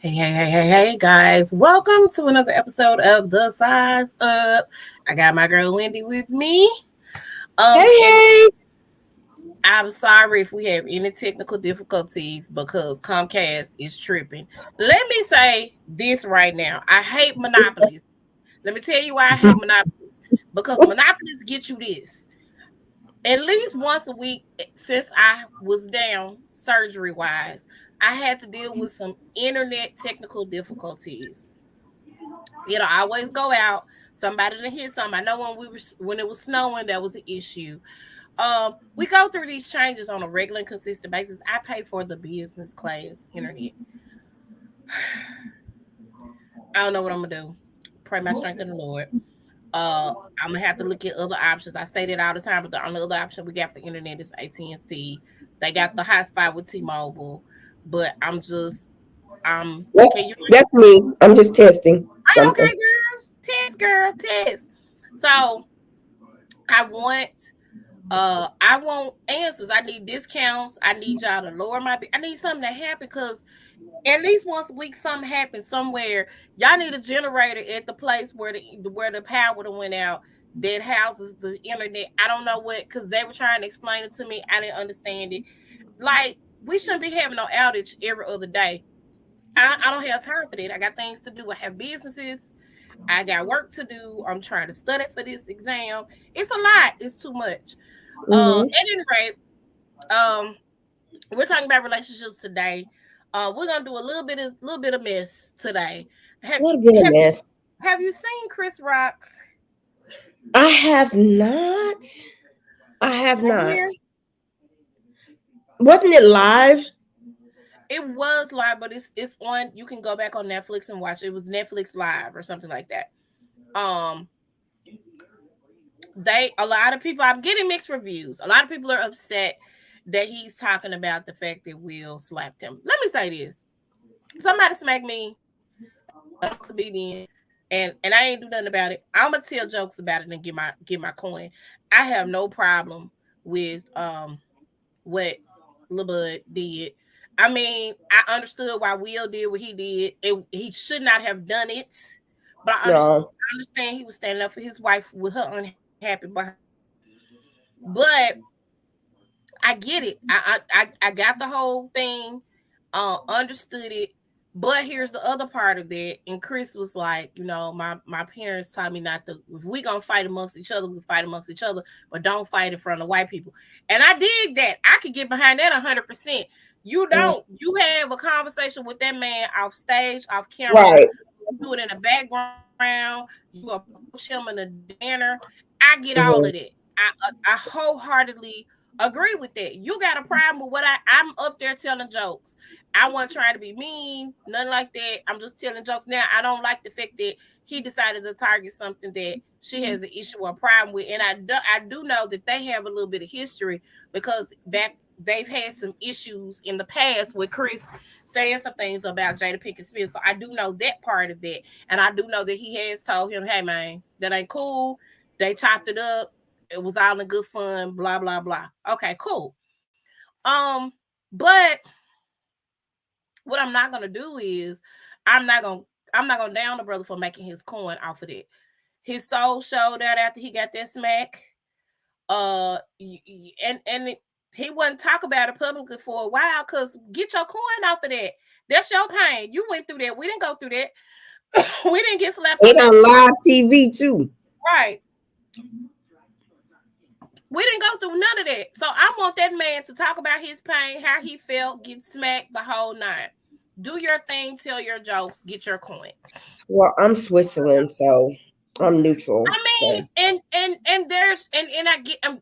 Hey, guys. Welcome to another episode of The Size Up. I got my girl Wendy with me. And Hey. I'm sorry if we have any technical difficulties because Comcast is tripping. Let me say this right now. I hate monopolies. Let me tell you why I hate monopolies. Because monopolies get you this. At least once a week since I was down surgery wise, I had to deal with some internet technical difficulties. I always go out. Somebody to hit something. I know when it was snowing, that was an issue. We go through these changes on a regular and consistent basis. I pay for the business class internet. I don't know what I'm gonna do. Pray my strength in the Lord. I'm gonna have to look at other options. I say that all the time, but the only other option we got for internet is AT&T. They got the hotspot with T-Mobile, but That's can you? that's me. I'm just testing Okay, something. girl, test. So I want answers. I need discounts. I need y'all to lower I need something to happen because at least once a week something happens somewhere. Y'all need a generator at the place where the power done went out that houses the internet. I don't know what, because they were trying to explain it to me. I didn't understand it. Like, we shouldn't be having no outage every other day. I don't have time for that. I got things to do. I have businesses. I got work to do. I'm trying to study for this exam. It's a lot. It's too much. Mm-hmm. At any rate, um, we're talking about relationships today. We're gonna do a little bit of mess today. Have What a bit of have you mess. have you seen Chris Rock's I have not. I have not. premiere? Wasn't it live? It was live, but it's on. You can go back on Netflix and watch it. It was Netflix live or something like that. Um, a lot of people. I'm getting mixed reviews. A lot of people are upset that he's talking about the fact that Will slapped him. Let me say this: somebody smacked me, I'm a comedian, and I ain't do nothing about it. I'm gonna tell jokes about it and get my coin. I have no problem with what Lil Bud did. I mean, I understood why Will did what he did. He should not have done it, but No. I understand he was standing up for his wife with her unhappy behind. But I get it. I got the whole thing, understood it. But here's the other part of that. And Chris was like, my parents taught me not to. If we gonna fight amongst each other, we fight amongst each other, but don't fight in front of white people. And I dig that. I could get behind that 100%. You Mm. don't. You have a conversation with that man off stage, off camera. Right. You do it in the background. You approach him in a dinner. I get all of that. Mm-hmm. I wholeheartedly agree with that. You got a problem with what I'm up there telling jokes. I wasn't trying to be mean, nothing like that. I'm just telling jokes. Now, I don't like the fact that he decided to target something that she has an issue or problem with. And I do know that they have a little bit of history because back they've had some issues in the past with Chris saying some things about Jada Pinkett Smith. So I do know that part of that. And I do know that he has told him, hey man, that ain't cool. They chopped it up. It was all in good fun, blah, blah, blah. Okay, cool. But what I'm not gonna do is I'm not gonna I'm not gonna down the brother for making his coin off of that. His soul showed out after he got that smack. He wouldn't talk about it publicly for a while because get your coin off of that. That's your pain. You went through that. We didn't go through that. We didn't get slapped on It that on stage. live TV too. Right. We didn't go through none of that. So I want that man to talk about his pain, how he felt, get smacked, the whole nine. Do your thing, tell your jokes, get your coin. Well, I'm Switzerland, so I'm neutral. I So mean, and there's and I get and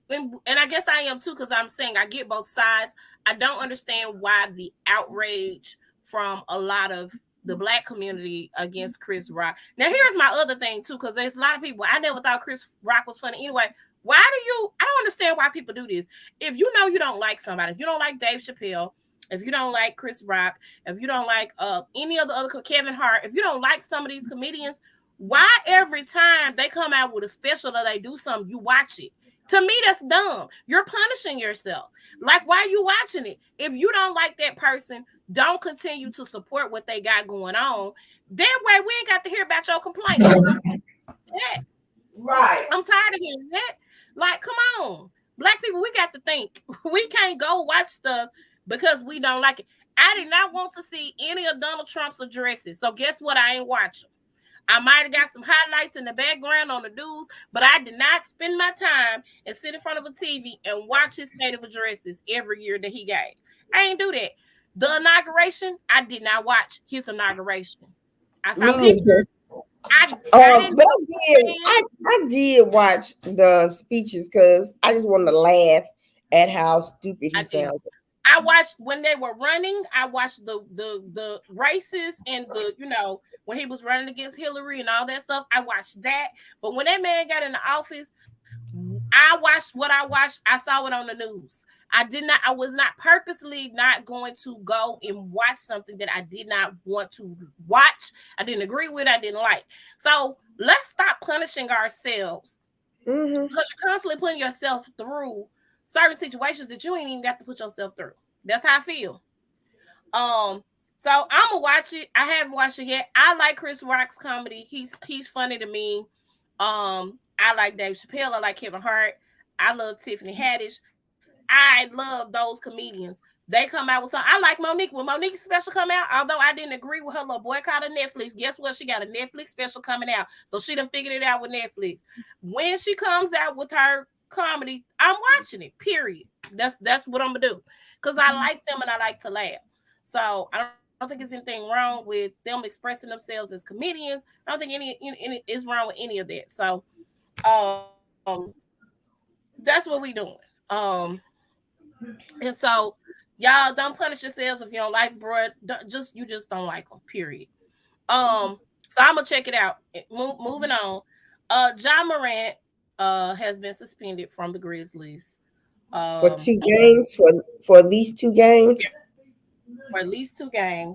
I guess I am too because I'm saying I get both sides. I don't understand why the outrage from a lot of the black community against Chris Rock. Now here's my other thing too, because there's a lot of people. I never thought Chris Rock was funny anyway. Why do you? I don't understand why people do this. If you know you don't like somebody, if you don't like Dave Chappelle, if you don't like Chris Rock, if you don't like any of the other Kevin Hart, if you don't like some of these comedians, why every time they come out with a special or they do something, you watch it? To me, that's dumb. You're punishing yourself. Like, why are you watching it? If you don't like that person, don't continue to support what they got going on. That way, we ain't got to hear about your complaints. Right. I'm tired of hearing that. Like, come on. Black people, we got to think. We can't go watch stuff because we don't like it. I did not want to see any of Donald Trump's addresses. So guess what? I ain't watching. I might have got some highlights in the background on the news, but I did not spend my time and sit in front of a TV and watch his state of addresses every year that he gave. I ain't do that. The inauguration, I did not watch his inauguration. I saw pictures. But I did watch the speeches because I just wanted to laugh at how stupid he sounded. I watched when they were running. I watched the races and when he was running against Hillary and all that stuff. I watched that. But when that man got in the office, I watched what I watched. I saw it on the news. I was not purposely not going to go and watch something that I did not want to watch. I didn't agree with, I didn't like. So let's stop punishing ourselves because you're constantly putting yourself through certain situations that you ain't even got to put yourself through. That's how I feel. So I'm gonna watch it. I haven't watched it yet. I like Chris Rock's comedy. He's funny to me. I like Dave Chappelle. I like Kevin Hart. I love Tiffany Haddish. I love those comedians. They come out with something. I like Monique. When Monique's special come out, although I didn't agree with her little boycott of Netflix, guess what? She got a Netflix special coming out. So she done figured it out with Netflix. When she comes out with her comedy, I'm watching it, period. That's what I'm gonna do. Because I like them and I like to laugh. So I don't think there's anything wrong with them expressing themselves as comedians. I don't think any is wrong with any of that. So that's what we doing. And so y'all don't punish yourselves if you don't like, bro. You just don't like them, period. So I'm gonna check it out. Moving on. Ja Morant has been suspended from the Grizzlies for 2 games, for at least 2 games. For at least 2 games.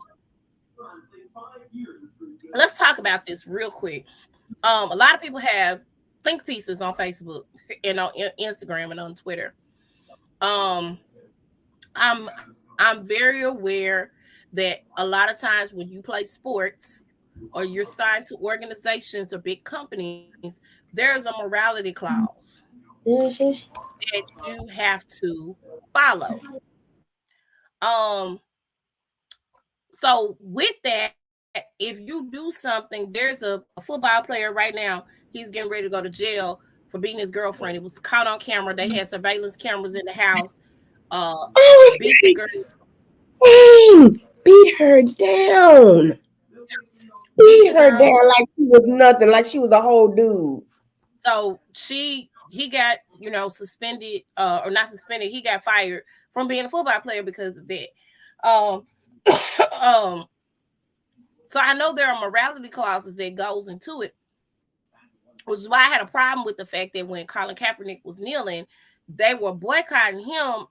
Let's talk about this real quick. A lot of people have think pieces on Facebook and on Instagram and on Twitter. I'm very aware that a lot of times when you play sports or you're signed to organizations or big companies, there's a morality clause that you have to follow. So with that, if you do something, there's a football player right now, he's getting ready to go to jail for beating his girlfriend. It was caught on camera. They had surveillance cameras in the house. Beat her down. Beat her down like she was nothing, like she was a whole dude. So he got, suspended, or not suspended. He got fired from being a football player because of that. So I know there are morality clauses that goes into it, which is why I had a problem with the fact that when Colin Kaepernick was kneeling, they were boycotting him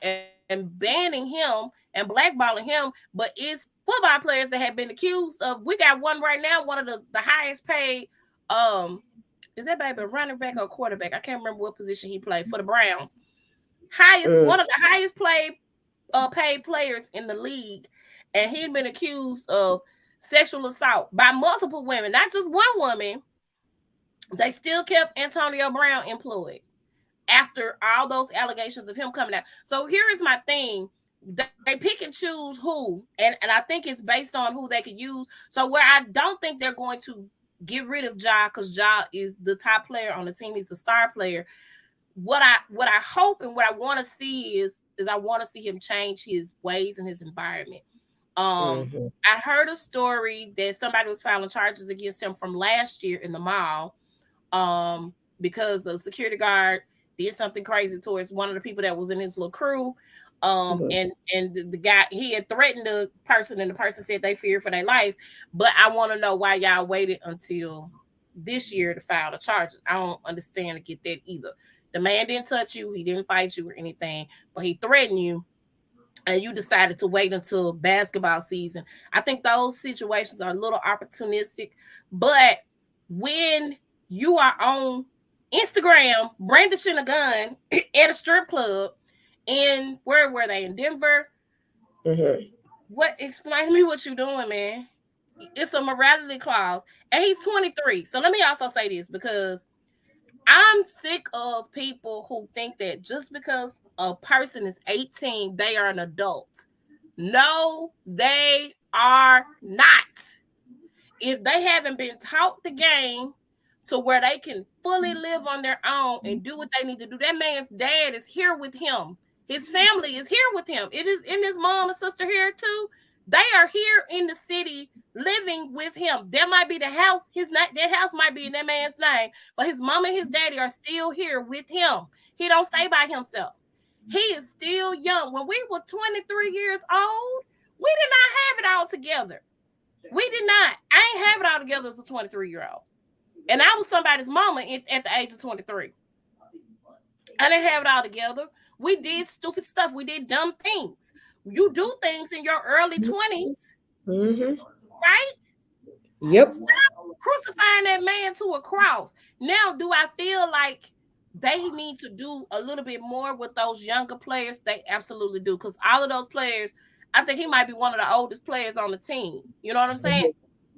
and banning him and blackballing him. But it's football players that have been accused of. We got one right now, one of the highest paid. Is that baby a running back or a quarterback? I can't remember what position he played for the Browns. One of the highest paid players in the league, and he'd been accused of sexual assault by multiple women, not just one woman. They still kept Antonio Brown employed after all those allegations of him coming out. So here is my thing. They pick and choose who, and I think it's based on who they could use. So where I don't think they're going to get rid of Ja, because Ja is the top player on the team. He's the star player. What I hope and what I want to see is I want to see him change his ways and his environment. I heard a story that somebody was filing charges against him from last year in the mall, because the security guard did something crazy towards one of the people that was in his little crew. And the guy, he had threatened the person, and the person said they feared for their life. But I want to know why y'all waited until this year to file the charges. I don't understand to get that either. The man didn't touch you, he didn't fight you or anything, but he threatened you, and you decided to wait until basketball season. I think those situations are a little opportunistic, but when you are on Instagram brandishing a gun at a strip club in where were they in Denver? Mm-hmm. What? Explain to me what you doing, man. It's a morality clause, and he's 23. So let me also say this because I'm sick of people who think that just because a person is 18, they are an adult. No, they are not. If they haven't been taught the game to where they can fully live on their own and do what they need to do, that man's dad is here with him. His family is here with him. It is in his mom and sister here too. They are here in the city living with him. There might be the house, that house might be in that man's name, but his mom and his daddy are still here with him. He don't stay by himself. He is still young. When we were 23 years old, we did not have it all together. We did not. I ain't have it all together as a 23-year-old. And I was somebody's mama at the age of 23. I didn't have it all together. We did stupid stuff. We did dumb things. You do things in your early 20s, right? Yep. Stop crucifying that man to a cross. Now, do I feel like they need to do a little bit more with those younger players? They absolutely do. Because all of those players, I think he might be one of the oldest players on the team. You know what I'm saying?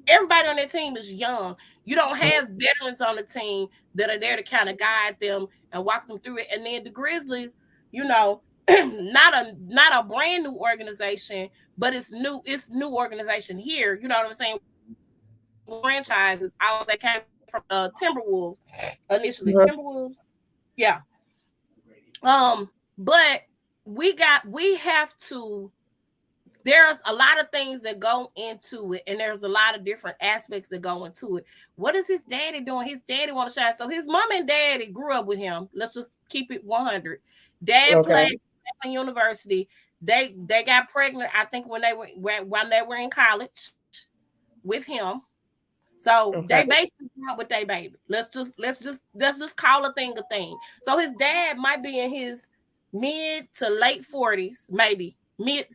Everybody on that team is young. You don't have veterans on the team that are there to kind of guide them and walk them through it. And then the Grizzlies, you know, not a brand new organization, but it's new organization here. You know what I'm saying? Franchises all that came from Timberwolves initially. Timberwolves, yeah. But we have to. There's a lot of things that go into it, and there's a lot of different aspects that go into it. What is his daddy doing? His daddy want to shine. So his mom and daddy grew up with him. Let's just keep it 100. Dad played at university. They got pregnant, I think, when they were in college with him. So they basically grew up with their baby. Let's just call a thing a thing. So his dad might be in his mid to late 40s, maybe.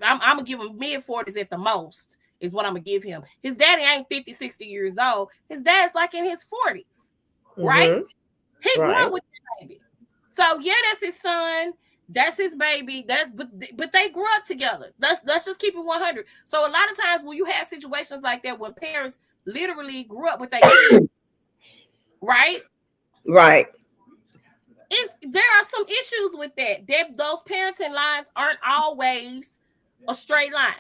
I'm gonna give him mid 40s at the most is what I'm gonna give him. His daddy ain't 50, 60 years old. His dad's like in his 40s, right? He grew up with the baby. So yeah, that's his son. That's his baby. But they grew up together. Let's just keep it 100. So a lot of times when you have situations like that, when parents literally grew up with their kids, right? Right. There are some issues with that. Those parenting lines aren't always a straight line.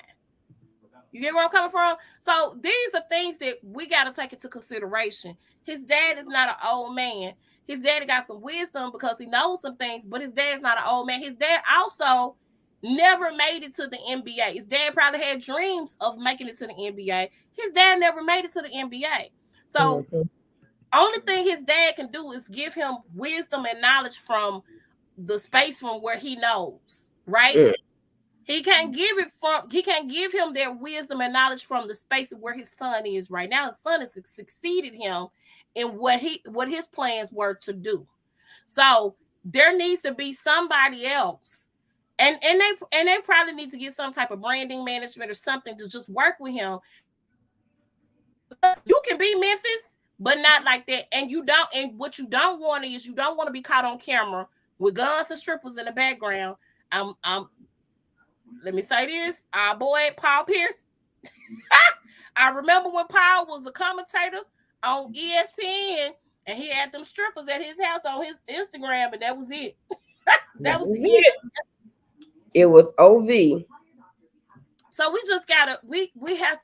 You get where I'm coming from? So these are things that we got to take into consideration. His dad is not an old man. His daddy got some wisdom because he knows some things, but his dad's not an old man. His dad also never made it to the NBA. His dad probably had dreams of making it to the NBA. His dad never made it to the NBA. So only thing his dad can do is give him wisdom and knowledge from the space from where he knows, right? He can't give him that wisdom and knowledge from the space of where his son is right now. His son has succeeded him in what his plans were to do. So there needs to be somebody else. And they probably need to get some type of branding management or something to just work with him. You can be Memphis, but not like that. And what you don't want is you don't want to be caught on camera with guns and strippers in the background. Let me say this, our boy Paul Pierce. I remember when Paul was a commentator on ESPN and he had them strippers at his house on his Instagram, and that was it. that was it. It was OV. So we just gotta we have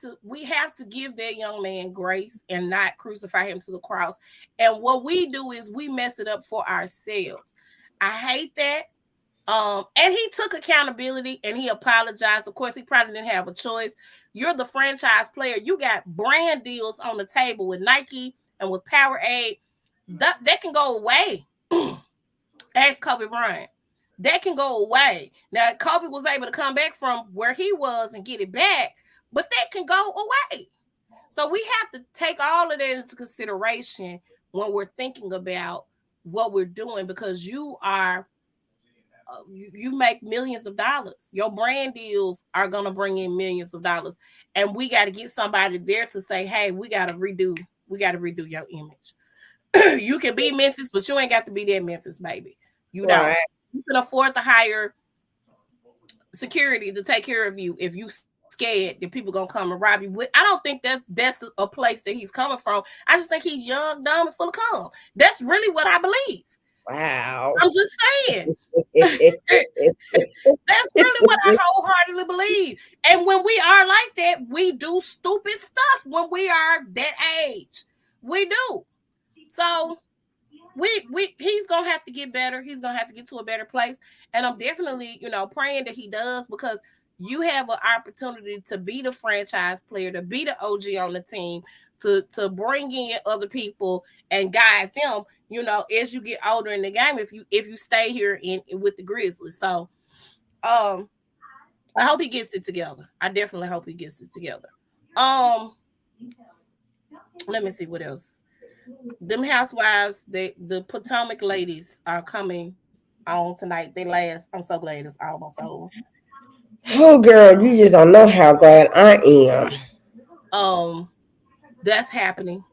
to give that young man grace and not crucify him to the cross. And what we do is we mess it up for ourselves. I hate that. And he took accountability and he apologized. Of course, he probably didn't have a choice. You're the franchise player. You got brand deals on the table with Nike and with Powerade. That can go away. Ask Kobe Bryant. That can go away. Now, Kobe was able to come back from where he was and get it back, but that can go away. So we have to take all of that into consideration when we're thinking about what we're doing, because you make millions of dollars. Your brand deals are going to bring in millions of dollars. And we got to get somebody there to say, hey, we got to redo your image. You can be Memphis, but you ain't got to be that Memphis, baby. You don't. Right. You can afford to hire security to take care of you if you scared that people gonna come and rob you. I don't think that's a place that he's coming from. I just think he's young, dumb, and full of cum. That's really what I believe. Wow. I'm just saying. That's really what I wholeheartedly believe. And when we are like that, we do stupid stuff when we are that age. We do. So he's gonna have to get better. He's gonna have to get to a better place. And I'm definitely, praying that he does, because you have an opportunity to be the franchise player, to be the OG on the team, to bring in other people and guide them, as you get older in the game, if you stay here with the Grizzlies. So I hope he gets it together. I definitely hope he gets it together. Let me see what else. Them housewives, the Potomac ladies are coming on tonight. They last. I'm so glad it's almost over. Oh, girl, you just don't know how glad I am. That's happening.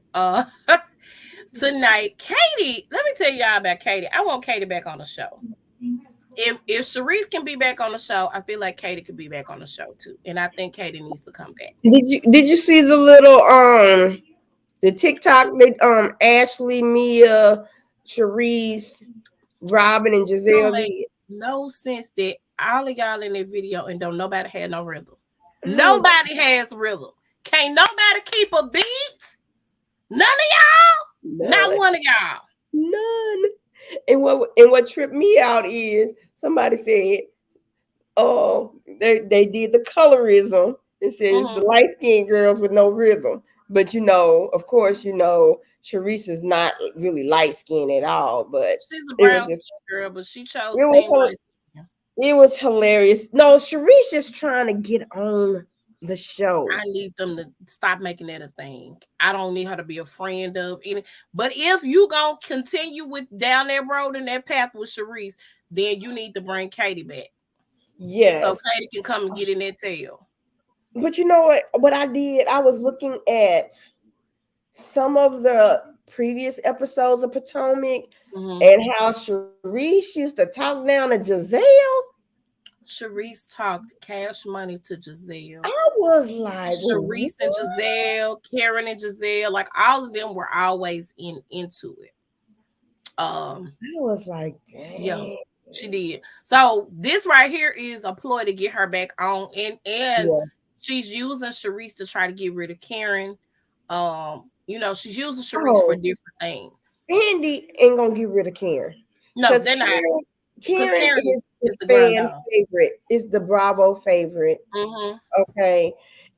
Tonight, Katie. Let me tell y'all about Katie. I want Katie back on the show. If Sharice can be back on the show, I feel like Katie could be back on the show too. And I think Katie needs to come back. Did you see the little the TikTok that Ashley, Mia, Sharice, Robin, and Giselle did? No sense that all of y'all in that video and don't nobody have no rhythm. Nobody has rhythm. Can't nobody keep a beat. None of y'all. Not one of y'all. None. And what tripped me out is somebody said, "Oh, they did the colorism. It says the light skinned girls with no rhythm." But of course, Sharice is not really light skinned at all. But she's a brown skin girl, but she chose it was hilarious. No, Sharice just trying to get on the show. I need them to stop making that a thing. I don't need her to be a friend of any. But if you gonna continue with down that road and that path with Sharice, then you need to bring Katie back. Yes. So Katie can come and get in that tail. But you know what I did? I was looking at some of the previous episodes of Potomac and how Sharice used to talk down to Giselle. Sharice talked Cash Money to Giselle. I was like, Sharice and Giselle, Karen and Giselle, like all of them were always into it. I was like, dang. Yeah, she did. So this right here is a ploy to get her back on, and she's using Sharice to try to get rid of Karen. She's using Sharice for different things. Andy ain't gonna get rid of Karen. No, they're not. Karen is the fan favorite. Is the Bravo favorite. Okay.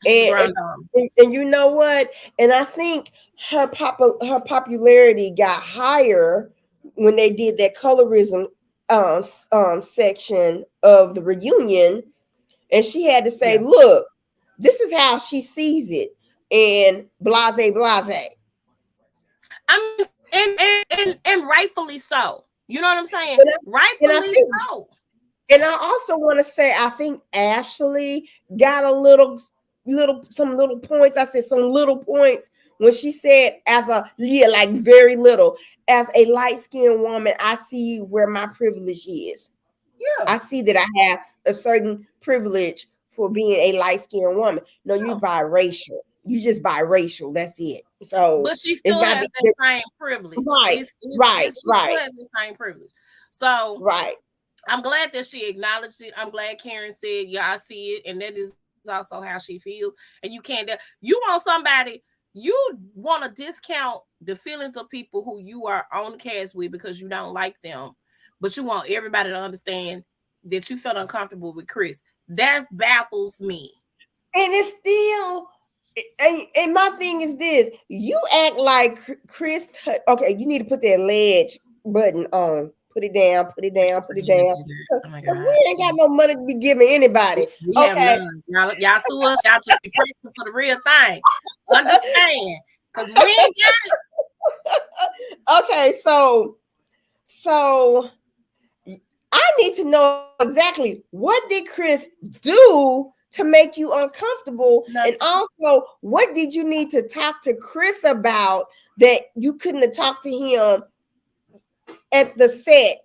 And you know what? And I think her popularity got higher when they did that colorism section of the reunion, and she had to say, "Look, this is how she sees it," and blase. And rightfully so. You know what I'm saying? Rightfully so. And I also want to say, I think Ashley got some little points. I said some little points when she said, like very little. As a light-skinned woman, I see where my privilege is. Yeah. I see that I have a certain privilege for being a light-skinned woman. No, you're biracial. You just biracial. That's it. So, but she still has the same privilege. Right. She still has the same privilege. So, I'm glad that she acknowledged it. I'm glad Karen said, "Yeah, I see it," and that is also how she feels. And you can't. You want somebody. You want to discount the feelings of people who you are on the cast with because you don't like them, but you want everybody to understand that you felt uncomfortable with Chris. That baffles me. And it's still. And my thing is this: you act like Chris. Okay, you need to put that ledge button on. Put it down. Put it down. Put it down. Because we ain't got no money to be giving anybody. Okay, y'all sue us. Y'all just be practicing for the real thing. Understand? Because we ain't got it. Okay, so I need to know exactly what did Chris do to make you uncomfortable? No. And also, what did you need to talk to Chris about that you couldn't have talked to him at the set?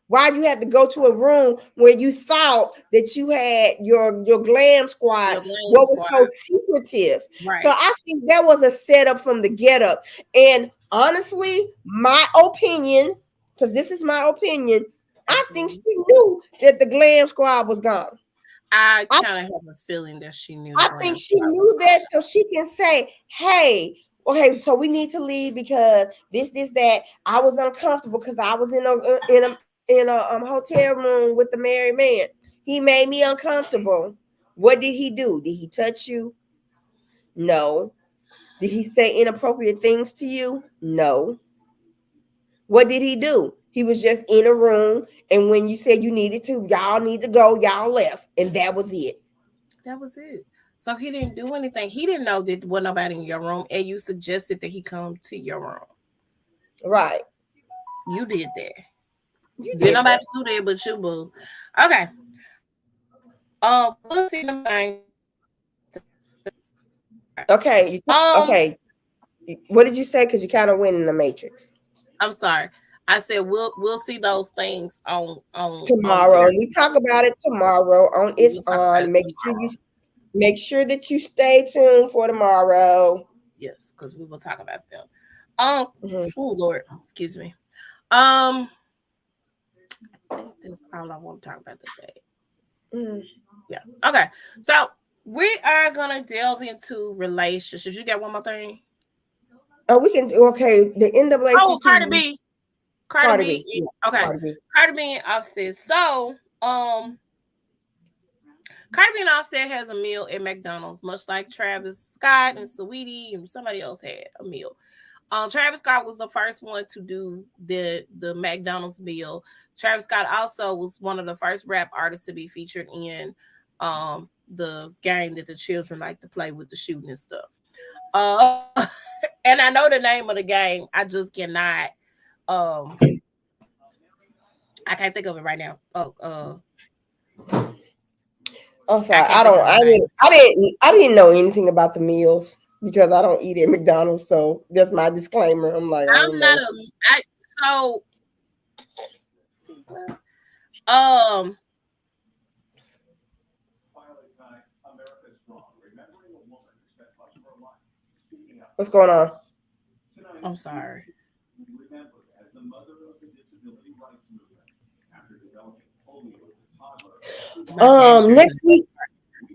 Why'd you have to go to a room where you thought that you had your glam squad? What was so secretive? Right. So I think that was a setup from the get up. And honestly, my opinion, because this is my opinion, I think she knew that the glam squad was gone. I kind of have a feeling that she knew. I think she knew that so she can say, hey, okay, so we need to leave because this, that. I was uncomfortable because I was in a hotel room with the married man. He made me uncomfortable. What did he do? Did he touch you? No. Did he say inappropriate things to you? No. What did he do? He was just in a room, and when you said you needed to, y'all need to go, y'all left, and that was it. That was it. So he didn't do anything. He didn't know that wasn't nobody in your room, and you suggested that he come to your room. Right. You did that. You did nobody do that but you, boo. Okay. We'll see the thing. Okay. Okay. What did you say? Because you kind of went in the matrix. I'm sorry. I said we'll see those things on tomorrow. We talk about it tomorrow on It's On. Make sure that you stay tuned for tomorrow. Yes, because we will talk about them. Oh Lord, excuse me. I think that's all I want to talk about today. Yeah. Okay. So we are gonna delve into relationships. You got one more thing? Oh, we can. Okay, the NAACP. Oh, Cardi B. Cardi B. Okay. Cardi B and Offset. So, Cardi B and Offset has a meal at McDonald's, much like Travis Scott and Saweetie and somebody else had a meal. Travis Scott was the first one to do the McDonald's meal. Travis Scott also was one of the first rap artists to be featured in the game that the children like to play with the shooting and stuff. And I know the name of the game. I just cannot. I can't think of it right now. I'm sorry. I didn't know anything about the meals because I don't eat at McDonald's. So that's my disclaimer. I'm like, what's going on? I'm sorry.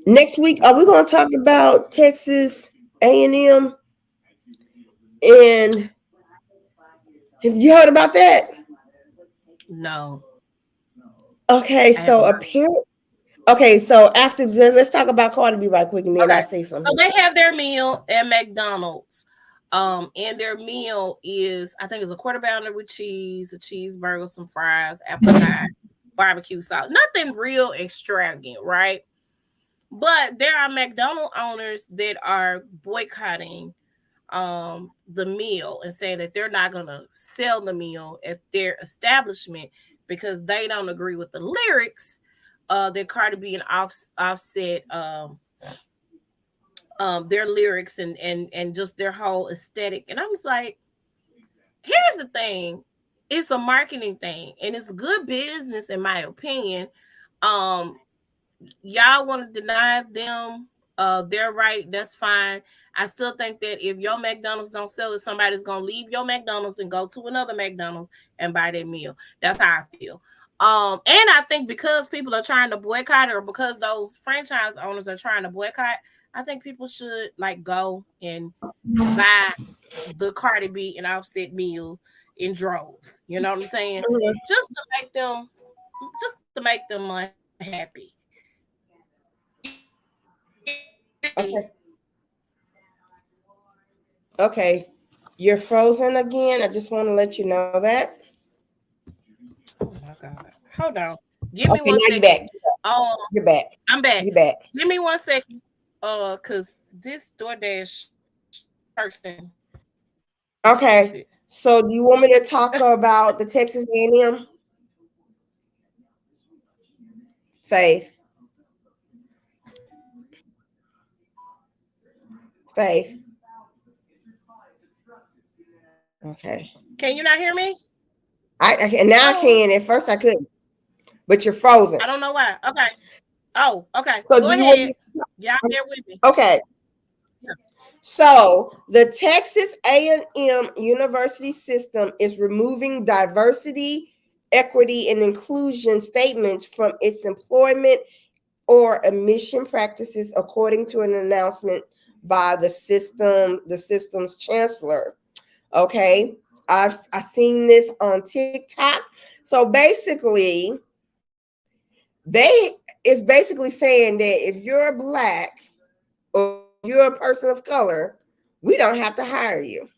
Next week, are we going to talk about Texas A&M? And have you heard about that? No. Okay, so apparently. Okay, so after this, let's talk about Cardi B right quick, and then I'll say something. So they have their meal at McDonald's. And their meal is, I think it's a quarter pounder with cheese, a cheeseburger, some fries, apple pie, barbecue sauce. Nothing real extravagant, right? But there are McDonald's owners that are boycotting the meal and saying that they're not going to sell the meal at their establishment because they don't agree with the lyrics that Cardi B and Offset their lyrics and just their whole aesthetic. And I was like, here's the thing. It's a marketing thing and it's good business in my opinion. Y'all want to deny them their right, that's fine. I still think that if your McDonald's don't sell it, somebody's gonna leave your McDonald's and go to another McDonald's and buy their meal. That's how I feel. And I think because people are trying to boycott or because those franchise owners are trying to boycott, I think people should like go and buy the Cardi B and Offset meal in droves. You know what I'm saying? Just to make them happy. Okay. You're frozen again. I just want to let you know that. Oh my God. Hold on. Give me 1 second. You're back. I'm back. You're back. Give me 1 second. Because this DoorDash person. Okay. So do you want me to talk about the Texas A&M? Faith. Faith. Okay. Can you not hear me? I can now. I Oh, can. At first I couldn't, but you're frozen. I don't know why. Okay. Oh, okay. So Go do you want ahead. me? Y'all bear with me. Okay. Yeah. So the Texas A&M University system is removing diversity, equity, and inclusion statements from its employment or admission practices, according to an announcement by the system's chancellor. Okay, I seen this on TikTok. So basically, they is basically saying that if you're black or you're a person of color, we don't have to hire you.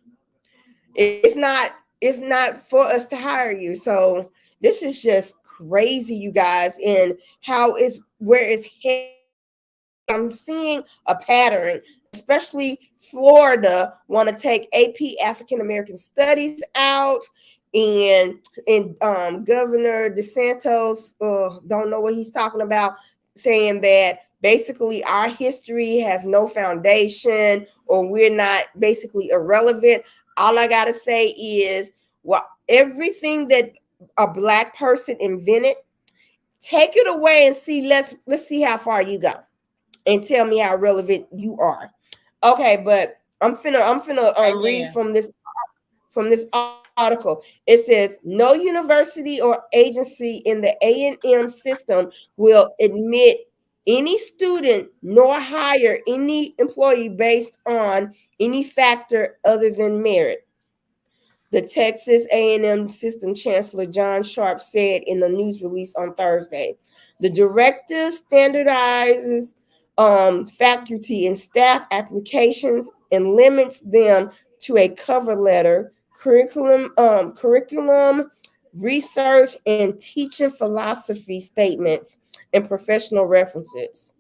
It's not for us to hire you. So this is just crazy, you guys, and how it's where it's headed. I'm seeing a pattern, especially Florida want to take AP African American Studies out, and Governor DeSantis don't know what he's talking about, saying that basically our history has no foundation or we're not basically irrelevant. All I gotta say is, well, everything that a black person invented, take it away and see. Let's see how far you go and tell me how relevant you are. Okay, but I'm finna read Amen. from this article. It says no university or agency in the A&M system will admit any student nor hire any employee based on any factor other than merit. The Texas A&M System Chancellor John Sharp said in the news release on Thursday. The directive standardizes faculty and staff applications and limits them to a cover letter, curriculum, research, and teaching philosophy statements and professional references.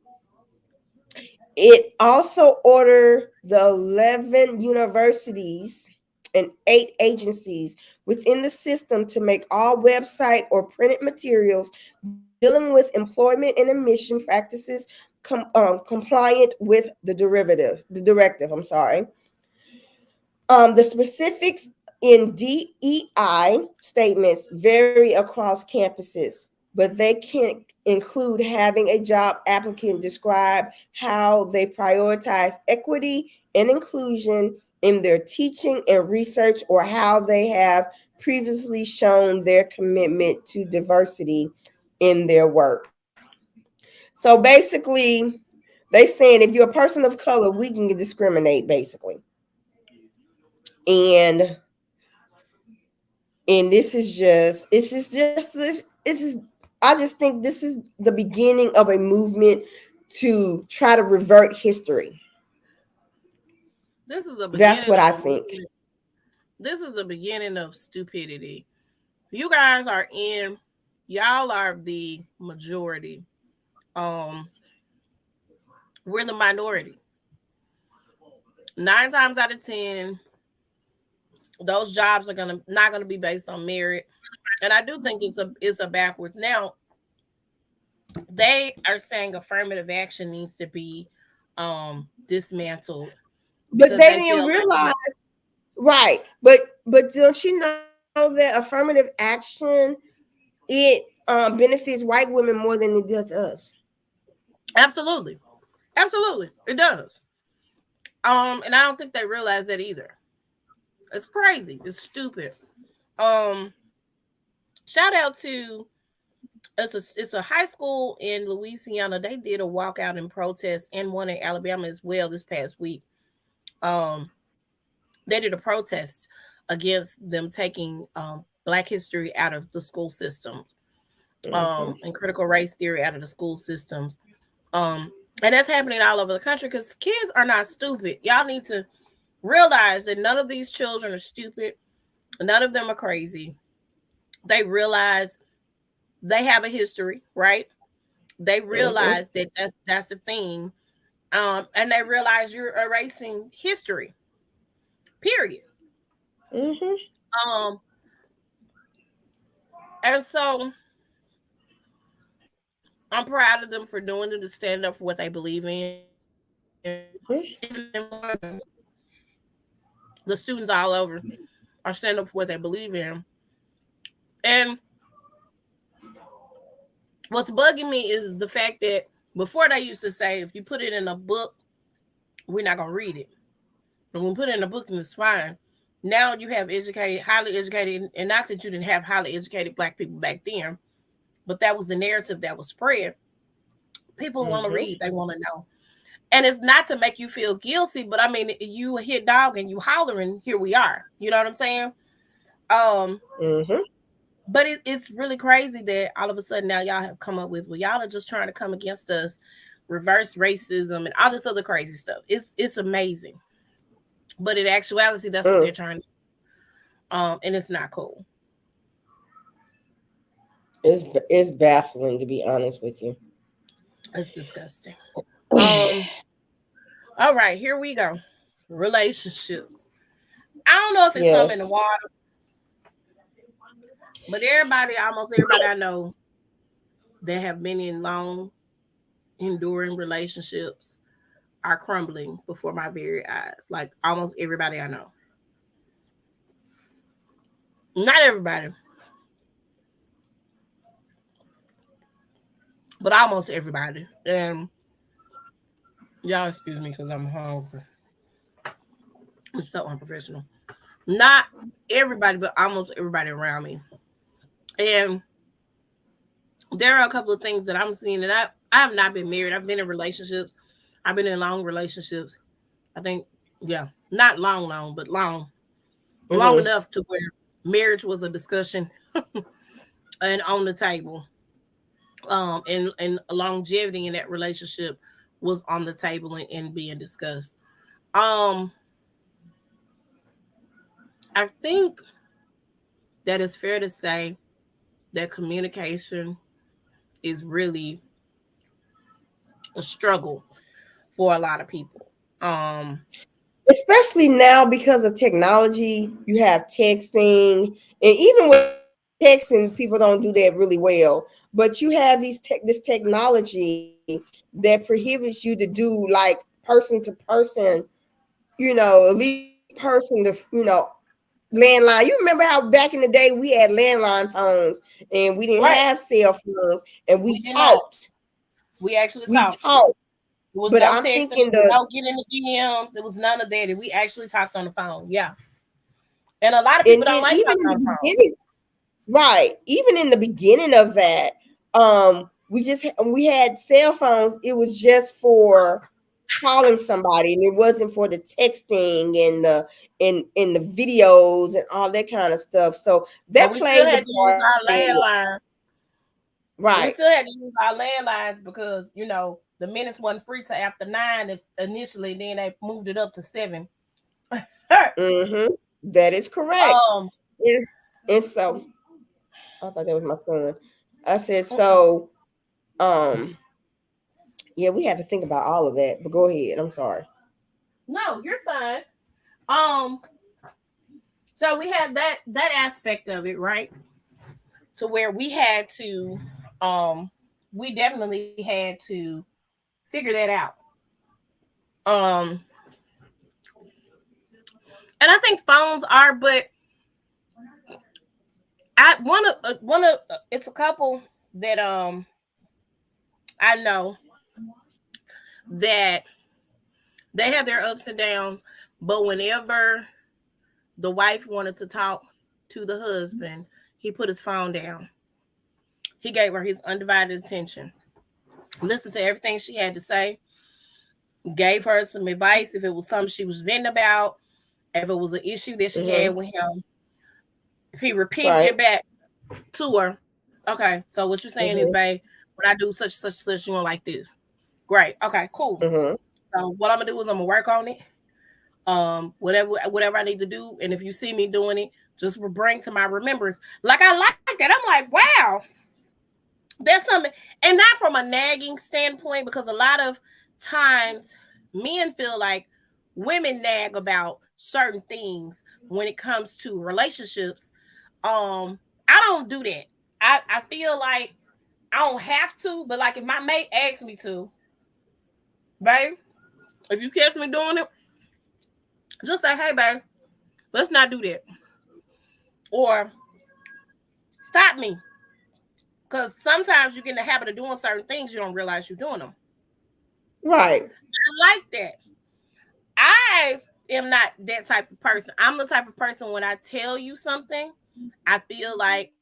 It also ordered the 11 universities and 8 agencies within the system to make all website or printed materials dealing with employment and admission practices compliant with the directive. I'm sorry. The specifics in DEI statements vary across campuses, but they can include having a job applicant describe how they prioritize equity and inclusion in their teaching and research, or how they have previously shown their commitment to diversity in their work. So basically, they saying if you're a person of color, we can discriminate basically. And this is just this is I just think this is the beginning of a movement to try to revert history. This is a That's beginning what of I a think. movement. This is the beginning of stupidity. You guys are in, y'all are the majority. Um, we're the minority. 9 times out of 10, those jobs are gonna not gonna be based on merit. And I do think it's a backwards. Now they are saying affirmative action needs to be dismantled But because they they didn't feel like realize, right. But don't you know that affirmative action, it benefits white women more than it does us? absolutely, absolutely, it does. And I don't think they realize that either. It's crazy. It's stupid. Um, shout out to it's a high school in Louisiana. They did a walkout and protest, and one in Alabama as well this past week. Um, they did a protest against them taking Black history out of the school system, Mm-hmm. and critical race theory out of the school systems. Um, and that's happening all over the country because kids are not stupid. Y'all need to realize that none of these children are stupid. None of them are crazy. They realize they have a history, right? They Mm-hmm. realize that that's the thing, and they realize you're erasing history. Period. Mm-hmm. Um, and so I'm proud of them for doing it, to stand up for what they believe in. the students all over are standing up for what they believe in. And what's bugging me is the fact that before they used to say, if you put it in a book, we're not going to read it. But when we put it in a book, and it's fine. Now you have educated, highly educated, and not that you didn't have highly educated Black people back then, but that was the narrative that was spread. People want to read, they want to know. And it's not to make you feel guilty, but I mean, you hit dog and you hollering, here we are. You know what I'm saying? But it's really crazy that all of a sudden now y'all have come up with, well, y'all are just trying to come against us, reverse racism and all this other crazy stuff. It's amazing. But in actuality, that's what they're trying to do. And it's not cool. It's baffling, to be honest with you. It's disgusting. All right, here we go. Relationships. I don't know if it's something in the water, but almost everybody I know that have been in long, enduring relationships are crumbling before my very eyes. Like almost everybody I know. Not everybody, but almost everybody. And y'all excuse me because I'm hungry. It's so unprofessional. Not everybody, but almost everybody around me. And there are a couple of things that I'm seeing that I have not been married. I've been in relationships. I've been in long relationships. I think, not long, but long enough to where marriage was a discussion and on the table. And longevity in that relationship was on the table and being discussed. I think that it's fair to say that communication is really a struggle for a lot of people. Especially now because of technology, you have texting, and even with texting, people don't do that really well. But you have this technology that prohibits you to do like person to person, at least person to, landline. You remember how back in the day we had landline phones and we didn't have cell phones and we talked. We actually talked. It was no texting, no getting in the DMs. It was none of that. We actually talked on the phone. Yeah. And a lot of people don't like talking on the phone. Right. Even in the beginning of that, we had cell phones. It was just for calling somebody, and it wasn't for the texting and the videos and all that kind of stuff. So that plays a part. Right. We still had to use our landlines because the minutes wasn't free till after 9 initially. Then they moved it up to 7. That is correct. And so I thought that was my son. I said so. Yeah, we have to think about all of that. But go ahead. I'm sorry. No, you're fine. So we had that aspect of it, right? To where we had to, we definitely had to figure that out. And I think phones are, but I one of it's a couple that I know that they have their ups and downs, but whenever the wife wanted to talk to the husband, he put his phone down. He gave her his undivided attention, listened to everything she had to say, gave her some advice if it was something she was venting about, if it was an issue that she had with him. He repeated it back to her. Okay, so what you're saying is, babe, when I do such you want like this. Great. Okay, cool. So what I'm gonna do is I'm gonna work on it. Whatever I need to do, and if you see me doing it, just bring to my remembrance. Like I like that. I'm like, wow, there's something, and not from a nagging standpoint, because a lot of times men feel like women nag about certain things when it comes to relationships. I don't do that. I feel like I don't have to, but like if my mate asks me to, babe, If you catch me doing it, just say, hey, babe, let's not do that. Or stop me. Because sometimes you get in the habit of doing certain things, you don't realize you're doing them. Right. I like that. I am not that type of person. I'm the type of person when I tell you something, I feel like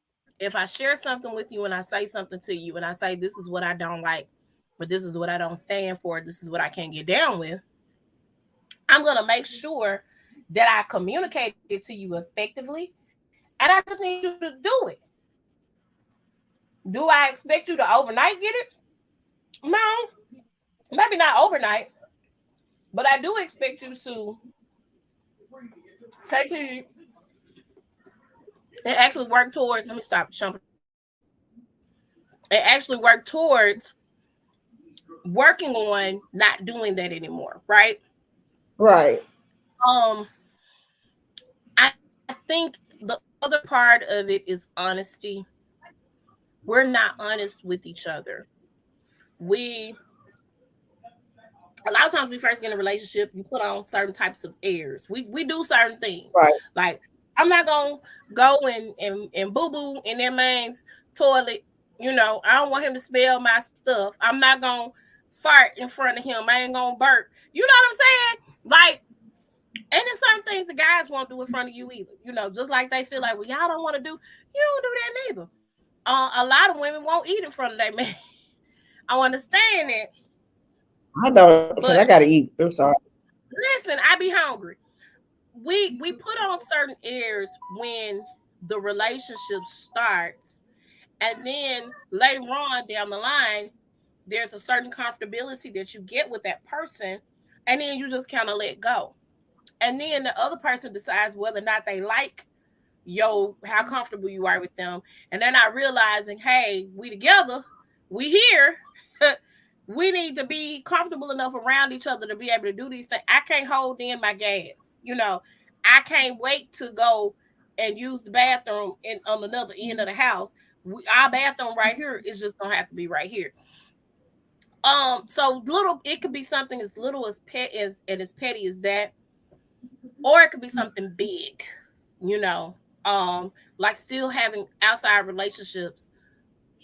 if I share something with you and I say something to you and I say this is what I don't like, but this is what I don't stand for, this is what I can't get down with, I'm going to make sure that I communicate it to you effectively. And I just need you to do it. Do I expect you to overnight get it? No, maybe not overnight, but I do expect you to take it and actually work towards. Let me stop jumping. And actually work towards working on not doing that anymore, right? Right. Um, I think the other part of it is honesty. We're not honest with each other. We a lot of times we first get in a relationship, you put on certain types of airs. We do certain things. Right. Like I'm not gonna go and boo boo in that man's toilet. You know, I don't want him to smell my stuff. I'm not gonna fart in front of him. I ain't gonna burp. You know what I'm saying? Like, and there's certain things the guys won't do in front of you either. You know, just like they feel like, well, y'all don't want to do, you don't do that neither. A lot of women won't eat in front of their man. I understand that. I don't, because I But gotta eat. I'm sorry. listen, I be hungry. We put on certain airs when the relationship starts, and then later on down the line, there's a certain comfortability that you get with that person, and then you just kind of let go. And then the other person decides whether or not they like how comfortable you are with them, and they're not realizing, hey, we together, we here. We need to be comfortable enough around each other to be able to do these things. I can't hold in my gas. You know, I can't wait to go and use the bathroom on another end of the house. Our bathroom right here is just gonna have to be right here. So little, it could be something as little as as petty as that, or it could be something big. You know, like still having outside relationships,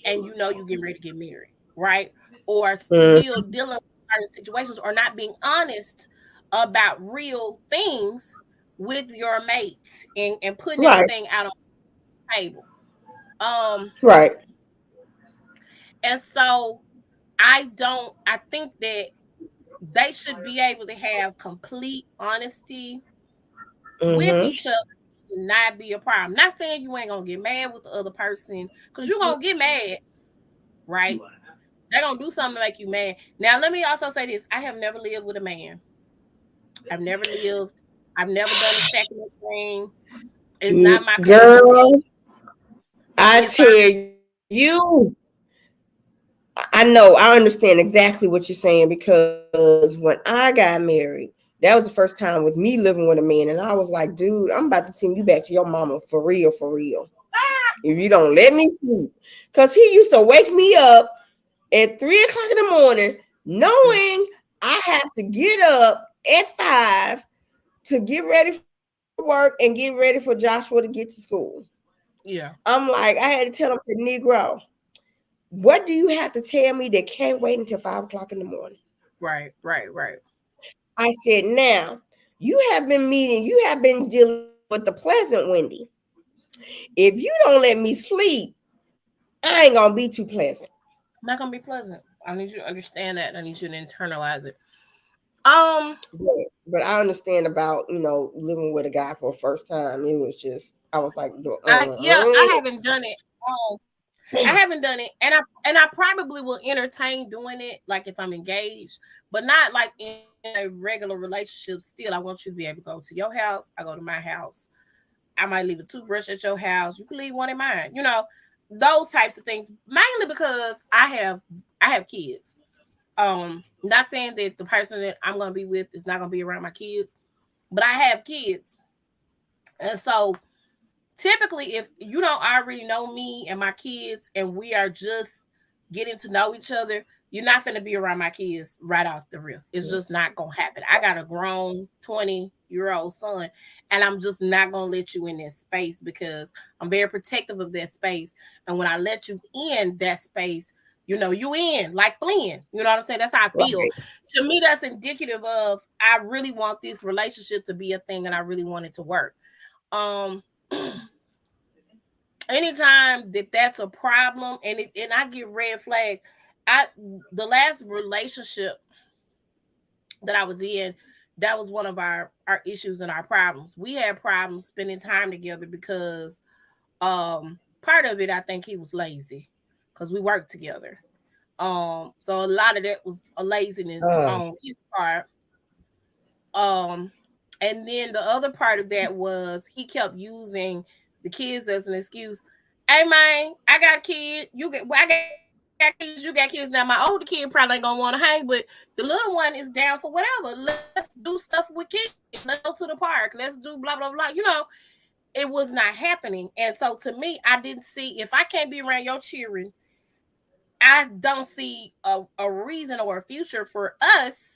and you getting ready to get married, right? Or still dealing with certain situations, or not being honest about real things with your mates and putting Right. everything out on the table. Right. And so I think that they should be able to have complete honesty with Mm-hmm. each other, not be a problem. Not saying you ain't gonna get mad with the other person, because you're gonna get mad, right? They're gonna do something to make you mad. Now, let me also say this: I have never lived with a man. I've never lived. I've never done a second thing. It's not my cup of Girl, tea. I If tell you, I know, I understand exactly what you're saying, because when I got married, that was the first time with me living with a man, and I was like, dude, I'm about to send you back to your mama for real, for real. If you don't let me sleep. Because he used to wake me up at 3 o'clock in the morning, knowing I have to get up at 5 to get ready for work and get ready for Joshua to get to school. yeah, I'm like, I had to tell him, Negro, what do you have to tell me that can't wait until 5 o'clock in the morning? right, right, right. I said, now you have been dealing with the pleasant Wendy. If you don't let me sleep, I ain't gonna be too pleasant. Not gonna be pleasant. I need you to understand that. I need you to internalize it. Um, But I understand about, living with a guy for the first time. It was just, I was like, I haven't done it. I haven't done it, and I probably will entertain doing it, like if I'm engaged, but not like in a regular relationship. Still, I want you to be able to go to your house. I go to my house. I might leave a toothbrush at your house. You can leave one in mine. Those types of things. Mainly because I have kids. Not saying that the person that I'm gonna be with is not gonna be around my kids, but I have kids, and so typically, if you don't already know me and my kids, and we are just getting to know each other, you're not going to be around my kids right off the rip. It's just not going to happen. I got a grown 20-year-old son, and I'm just not going to let you in that space because I'm very protective of that space. And when I let you in that space, you know, you in like Flynn. You know what I'm saying? That's how I feel. Right. To me, that's indicative of I really want this relationship to be a thing, and I really want it to work. Um, anytime that's a problem, and I get red flags. The last relationship that I was in, that was one of our issues and our problems. We had problems spending time together because part of it, I think he was lazy because we worked together. So a lot of that was a laziness on his part. Um, and then the other part of that was he kept using the kids as an excuse. Hey man, I got a kid. I got kids. You got kids. Now my older kid probably ain't gonna want to hang, but the little one is down for whatever. Let's do stuff with kids. Let's go to the park. Let's do blah blah blah. You know, it was not happening. And so to me, I didn't see if I can't be around your children, I don't see a reason or a future for us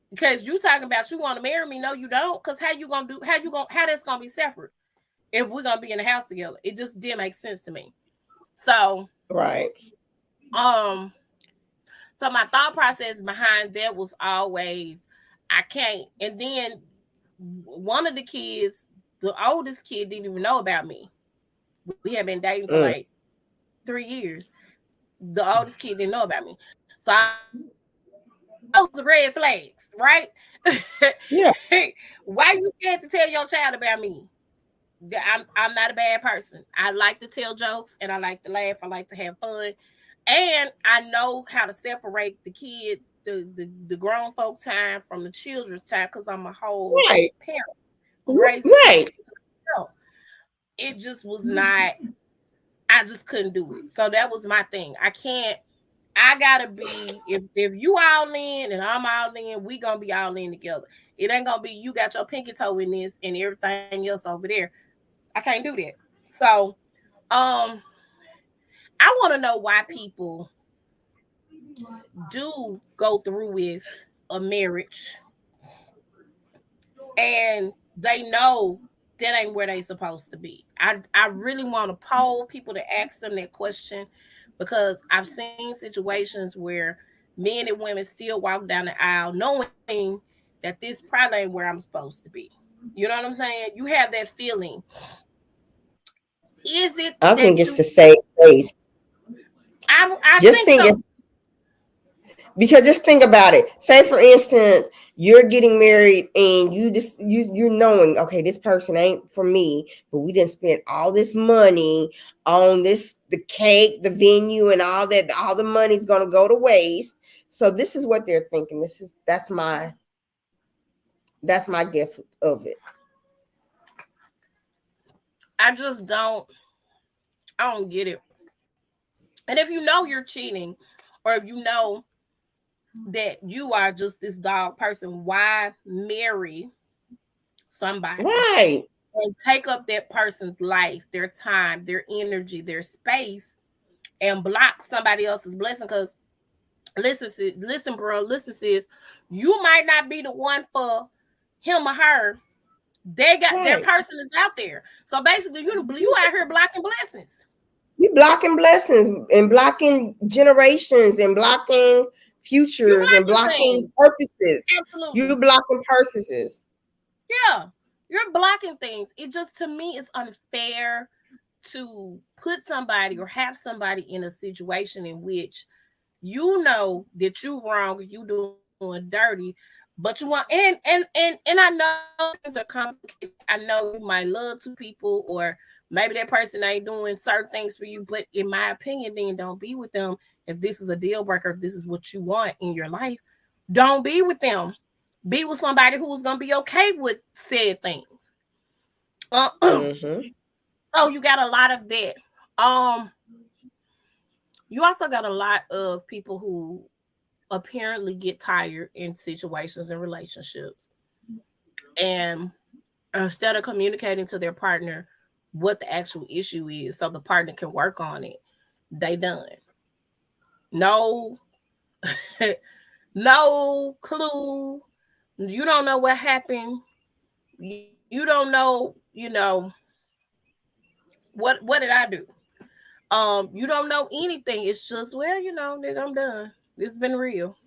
because you talking about you want to marry me. No, you don't. Because how that's gonna be separate if we're gonna be in the house together? It just didn't make sense to me. So Right. um so my thought process behind that was always I can't. And then one of the kids, the oldest kid, didn't even know about me. We had been dating for like 3 years. The oldest kid didn't know about me. So those are red flags, right? Yeah. Why you scared to tell your child about me? I'm not a bad person. I like to tell jokes and I like to laugh. I like to have fun. And I know how to separate the kids, the grown folk time from the children's time because I'm a whole Right. parent raising Right. kids. No, it just was not, I just couldn't do it. So that was my thing. I gotta be if you all in and I'm all in, we gonna be all in together. It ain't gonna be you got your pinky toe in this and everything else over there. I can't do that. So I want to know why people do go through with a marriage and they know that ain't where they supposed to be. I really want to poll people to ask them that question because I've seen situations where men and women still walk down the aisle knowing that this probably ain't where I'm supposed to be. You know what I'm saying? You have that feeling. Is it I think that it's you? the same place. I Just think think so. because just think about it. Say for instance, you're getting married and you're knowing, okay, this person ain't for me, but we didn't spend all this money on this, the cake, the venue, and all that. All the money's gonna go to waste. So this is what they're thinking. That's my guess of it. I just don't. I don't get it. And if you know you're cheating, or if you know that you are just this dog person, why marry somebody Right. and take up that person's life, their time, their energy, their space, and block somebody else's blessing? Because listen, sis, listen, bro, listen, sis, you might not be the one for him or her. They got their Right. person is out there. So basically, you out here blocking blessings. You blocking blessings and blocking generations and blocking You futures and blocking blocking things. purposes. You Absolutely. blocking purposes. Yeah. You're blocking things. It just to me it's unfair to put somebody or have somebody in a situation in which you know that you wrong, you doing dirty, but you want and I know things are complicated. I know you might love two people or maybe that person ain't doing certain things for you, but in my opinion, then don't be with them if this is a deal breaker, if this is what you want in your life. Don't be with them. Be with somebody who's gonna be okay with said things. Mm-hmm. So you got a lot of that. Um, you also got a lot of people who apparently get tired in situations and relationships, and instead of communicating to their partner what the actual issue is, so the partner can work on it, they done. No No clue. You don't know what happened. You don't know, what did I do? You don't know anything. It's just, well, nigga, I'm done. It's been real.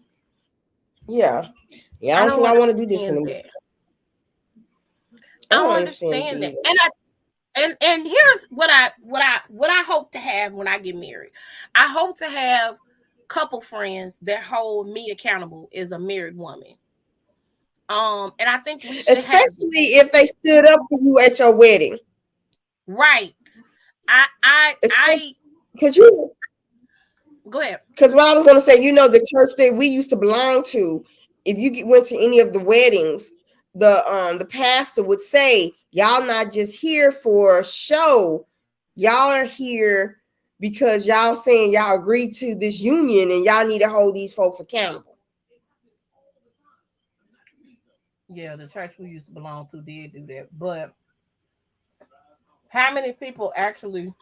Yeah. Yeah, I I don't think don't I want to do this understand anymore. that. I I don't don't understand it understand that. either. And here's what I hope to have when I get married. I hope to have couple friends that hold me accountable as a married woman. And I think we should have that. Especially if they stood up for you at your wedding. Right. I Because you go ahead. because what I was going to say, the church that we used to belong to, if you went to any of the weddings, the pastor would say, y'all not just here for show, y'all are here because y'all saying y'all agreed to this union and y'all need to hold these folks accountable. Yeah, the church we used to belong to did do that. But how many people actually Took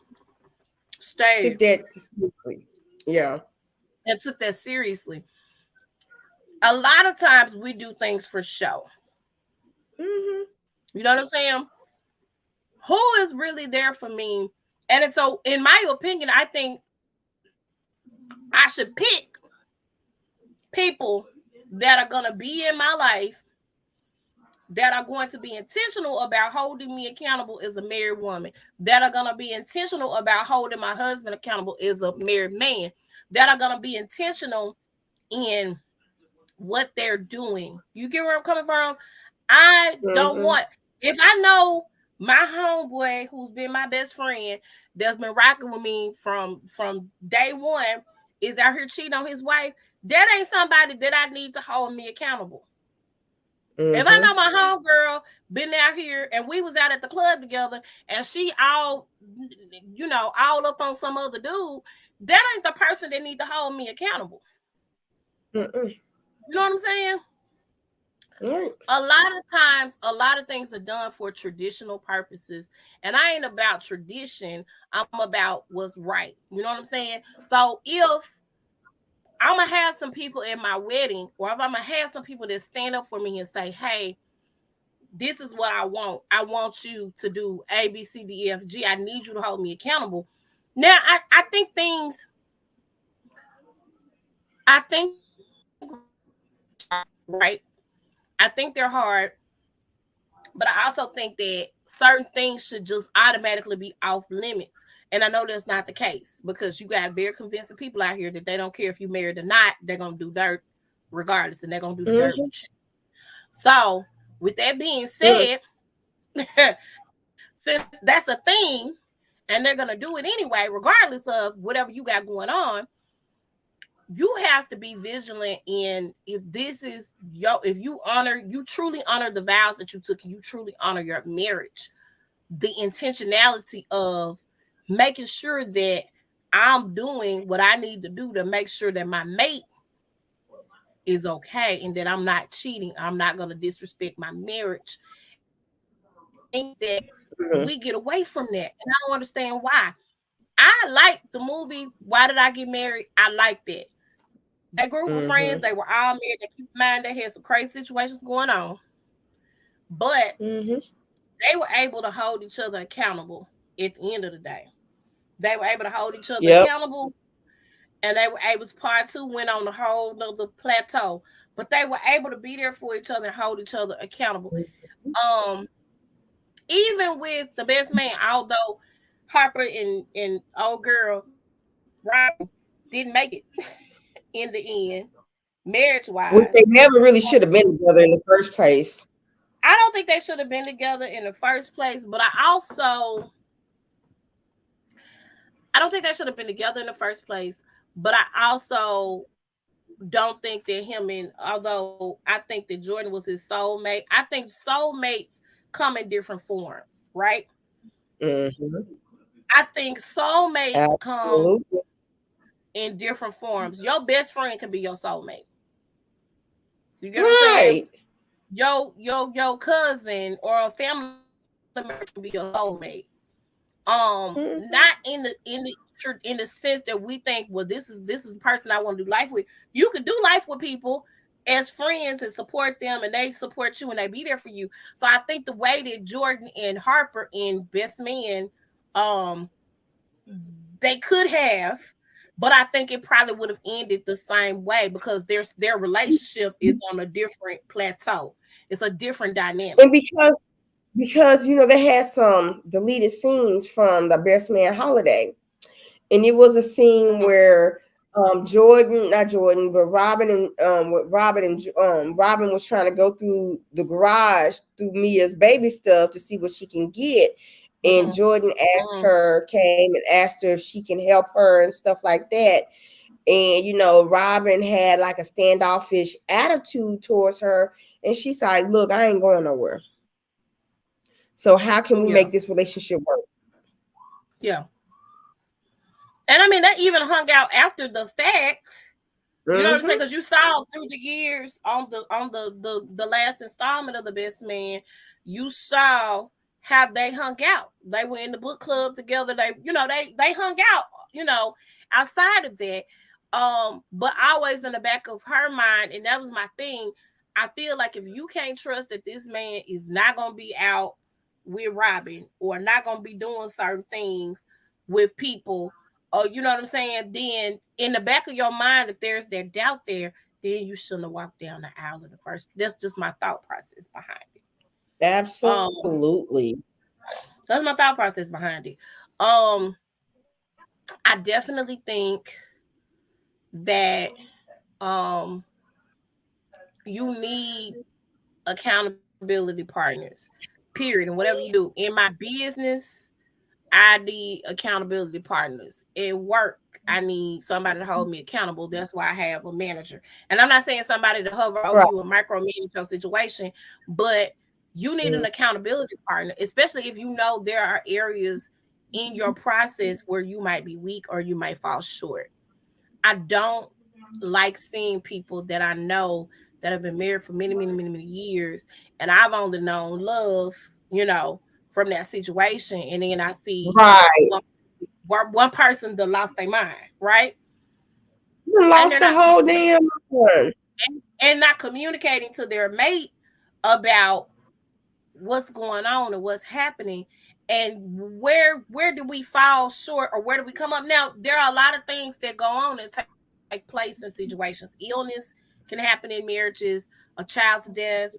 stayed that, yeah. and took that seriously? A lot of times we do things for show. Mm-hmm. You know what I'm saying? Who is really there for me? And so, in my opinion, I think I should pick people that are going to be in my life that are going to be intentional about holding me accountable as a married woman, that are going to be intentional about holding my husband accountable as a married man, that are going to be intentional in what they're doing. You get where I'm coming from? I don't Mm-hmm. want, if I know my homeboy who's been my best friend that's been rocking with me from day one is out here cheating on his wife, that ain't somebody that I need to hold me accountable. If I Mm-hmm. know my homegirl been out here and we was out at the club together and she all up on some other dude, that ain't the person that need to hold me accountable. Mm-mm. You know what I'm saying? Right. A lot of times, a lot of things are done for traditional purposes. And I ain't about tradition. I'm about what's right. You know what I'm saying? So if I'm going to have some people in my wedding, or if I'm going to have some people that stand up for me and say, hey, this is what I want. I want you to do A, B, C, D, E, F, G. I need you to hold me accountable. Now, I think right? I think they're hard, but I also think that certain things should just automatically be off limits. And I know that's not the case because you got very convincing people out here that they don't care if you're married or not, they're going to do dirt regardless, and they're going to do the dirt Mm-hmm. with you. So, with that being Mm-hmm. said, since that's a thing, and they're going to do it anyway, regardless of whatever you got going on, you have to be vigilant in if this is if you truly honor the vows that you took, and you truly honor your marriage, the intentionality of making sure that I'm doing what I need to do to make sure that my mate is okay and that I'm not cheating. I'm not going to disrespect my marriage. And I think that we get away from that. And I don't understand why. I like the movie Why Did I Get Married? I like that. That group of Mm-hmm. friends, they were all married. They keep in mind they had some crazy situations going on. But Mm-hmm. they were able to hold each other accountable at the end of the day. They were able to hold each other Yep. accountable, and they were able to, part two went on the whole other plateau. But they were able to be there for each other and hold each other accountable. Um, Even with the best man, although Harper and old girl Robin didn't make it in the end, marriage Which wise. they never really should have been together in the first place. I don't think they should have been together in the first place, but I don't think they should have been together in the first place. But I also don't think that him and although I think that Jordan was his soulmate, I think soulmates come in different forms, right? Mm-hmm. I think soulmates come Absolutely. in different forms. Your best friend can be your soulmate. You get what I'm saying? Right. Your cousin or a family member can be your soulmate. Not in the in the sense that we think, well, this is the person I want to do life with. You could do life with people as friends and support them, and they support you and they be there for you. So I think the way that Jordan and Harper in Best Man, they could have, but I think it probably would have ended the same way because their relationship is on a different plateau. It's a different dynamic. And because they had some deleted scenes from the Best Man holiday, and it was a scene where not Jordan, but Robin was trying to go through the garage through Mia's baby stuff to see what she can get. And Jordan came and asked her if she can help her and stuff like that. And Robin had like a standoffish attitude towards her, and she's like, "Look, I ain't going nowhere. So how can we make this relationship work?" Yeah. And I mean, they even hung out after the fact. You know what I'm saying? Because you saw through the years on the last installment of The Best Man, you saw how they hung out. They were in the book club together. They hung out, outside of that. But always in the back of her mind, and that was my thing. I feel like if you can't trust that this man is not gonna be out with Robin or not gonna be doing certain things with people, or you know what I'm saying, then in the back of your mind, if there's that doubt there, then you shouldn't have walked down the aisle in the first. That's just my thought process behind it. Absolutely. That's my thought process behind it. I definitely think that you need accountability partners, period. And whatever you do in my business, I need accountability partners. At work, I need somebody to hold me accountable. That's why I have a manager. And I'm not saying somebody to hover over you and micromanage your situation, but you need an accountability partner, especially if you know there are areas in your process where you might be weak or you might fall short. I don't like seeing people that I know that have been married for many, many, many, many years, and I've only known love, from that situation, and then I see one person that lost their mind, right? You lost the whole damn one. And not communicating to their mate about what's going on and what's happening. And where do we fall short, or where do we come up? Now, there are a lot of things that go on and take place in situations. Illness can happen in marriages, a child's death,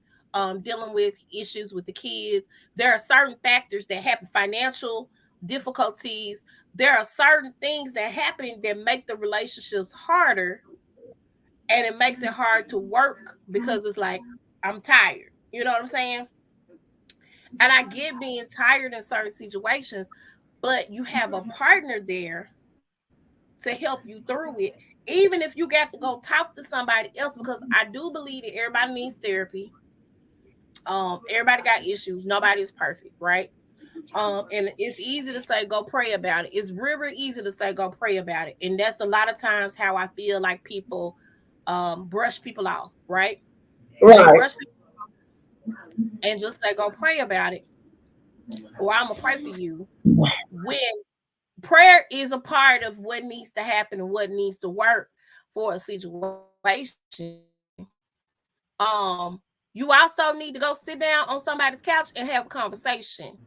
dealing with issues with the kids. There are certain factors that happen, financial difficulties. There are certain things that happen that make the relationships harder, and it makes it hard to work because it's like, I'm tired. You know what I'm saying? And I get being tired in certain situations, but you have a partner there to help you through it. Even if you got to go talk to somebody else, because I do believe that everybody needs therapy. Everybody got issues. Nobody's perfect, right? And it's easy to say, go pray about it. It's really easy to say, go pray about it. And that's a lot of times how I feel like people brush people off, right? They brush people and just say, go pray about it, or I'm gonna pray for you. When prayer is a part of what needs to happen and what needs to work for a situation. You also need to go sit down on somebody's couch and have a conversation.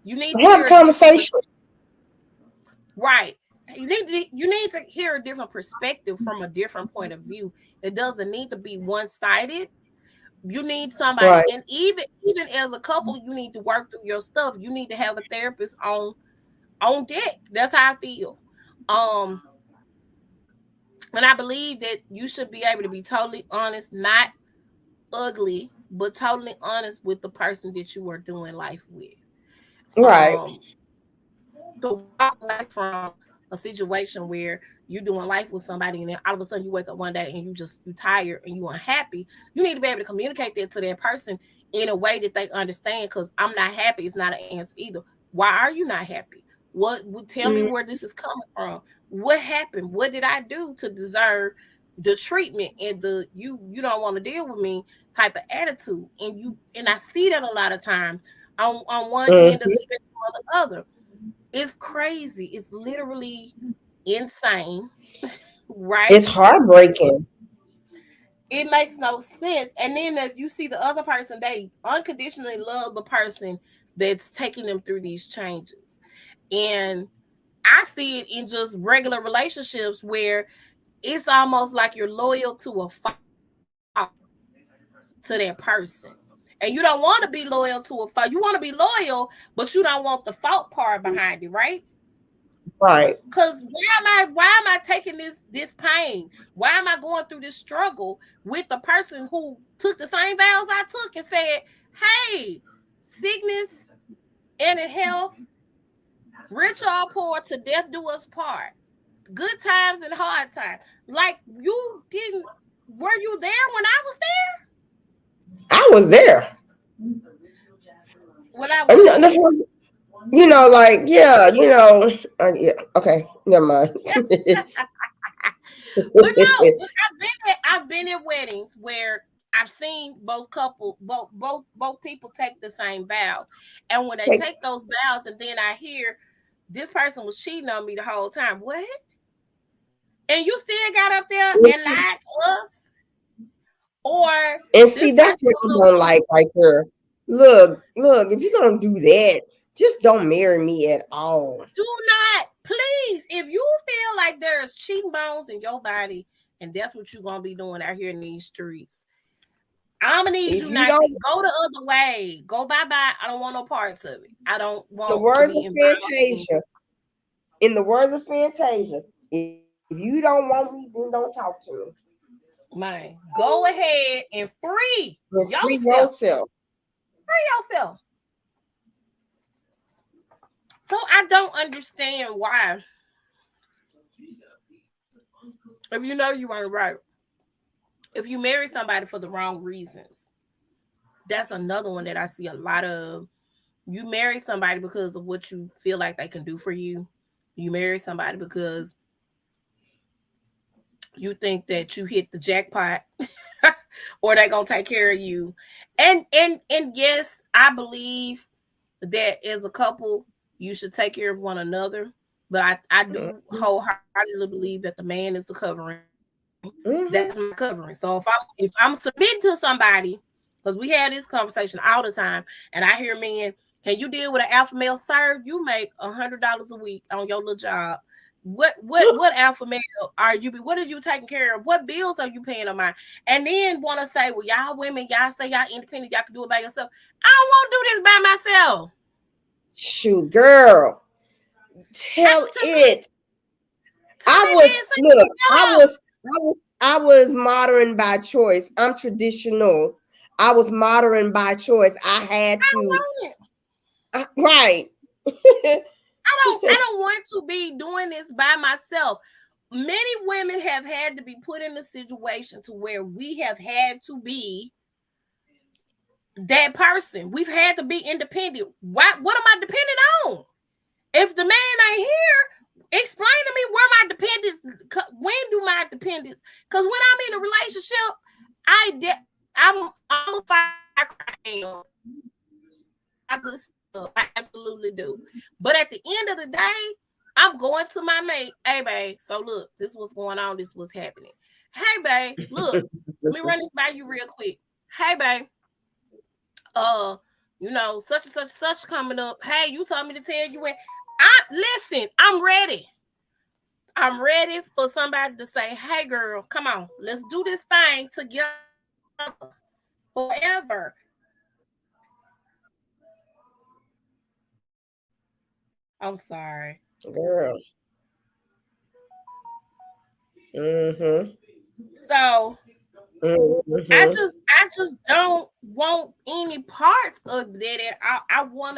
You need to have a conversation. Right. You need to hear a different perspective from a different point of view. It doesn't need to be one-sided. You need somebody, and even as a couple, you need to work through your stuff. You need to have a therapist on deck. That's how I feel. And I believe that you should be able to be totally honest, not ugly, but totally honest with the person that you are doing life with. Right. To walk away from a situation where you're doing life with somebody, and then all of a sudden you wake up one day and you tired and you unhappy. You need to be able to communicate that to that person in a way that they understand, because I'm not happy is not an answer either. Why are you not happy? What would tell me where this is coming from? What happened? What did I do to deserve the treatment and the you don't want to deal with me type of attitude? And I see that a lot of times on one end of the spectrum or the other. It's crazy. It's literally insane, right? It's heartbreaking. It makes no sense. And then if you see the other person, they unconditionally love the person that's taking them through these changes. And I see it in just regular relationships where it's almost like you're loyal to a fault to that person. And you don't want to be loyal to a fault. You want to be loyal, but you don't want the fault part behind it, right? Right. Because why am I taking this pain? Why am I going through this struggle with the person who took the same vows I took and said, hey, sickness and in health, rich or poor, to death do us part. Good times and hard times. Like you didn't, were you there when I was there? I was there. When I was like, yeah, yeah. Okay, never mind. But no, but I've been at weddings where I've seen both people take the same vows. And when they take those vows and then I hear this person was cheating on me the whole time. What? And you still got up there and lied to us? Or and see, that's what you don't like right there. Look, if you're gonna do that, just don't marry me at all. Do not, please. If you feel like there's cheating bones in your body, and that's what you're gonna be doing out here in these streets, I'm gonna need you not to go the other way. Go bye-bye. I don't want no parts of it. I don't want the words of Fantasia. In the words of Fantasia, if you don't want me, then don't talk to me. Man, go ahead and free yourself. Free yourself. Free yourself. So I don't understand why. If you know you aren't right, if you marry somebody for the wrong reasons, that's another one that I see a lot of. You marry somebody because of what you feel like they can do for you. You marry somebody because you think that you hit the jackpot or they're gonna take care of you. And yes, I believe that as a couple, you should take care of one another. But I do wholeheartedly believe that the man is the covering. That's my covering. So if I'm submitting to somebody, because we had this conversation all the time, and I hear men, can you deal with an alpha male? Sir, you make $100 a week on your little job. What alpha male are you? What are you taking care of? What bills are you paying on mine? And then want to say, well, y'all women, y'all say y'all independent, y'all can do it by yourself. I don't want to do this by myself. Shoot, girl, tell it. I was modern by choice. I'm traditional. I was modern by choice. I had to. Right. I don't want to be doing this by myself. Many women have had to be put in a situation to where we have had to be that person. We've had to be independent. What am I dependent on? If the man ain't here, explain to me where my dependence. When do my dependence? Because when I'm in a relationship, I'm a fire. I absolutely do. But at the end of the day, I'm going to my mate. Hey, babe. So look, this was going on. This was happening. Hey, babe. Look, let me run this by you real quick. Hey, babe. Such and such coming up. Hey, you told me to tell you when. Listen, I'm ready. I'm ready for somebody to say, hey, girl, come on. Let's do this thing together forever. I'm sorry. Girl. Mm-hmm. So I just don't want any parts of that. I want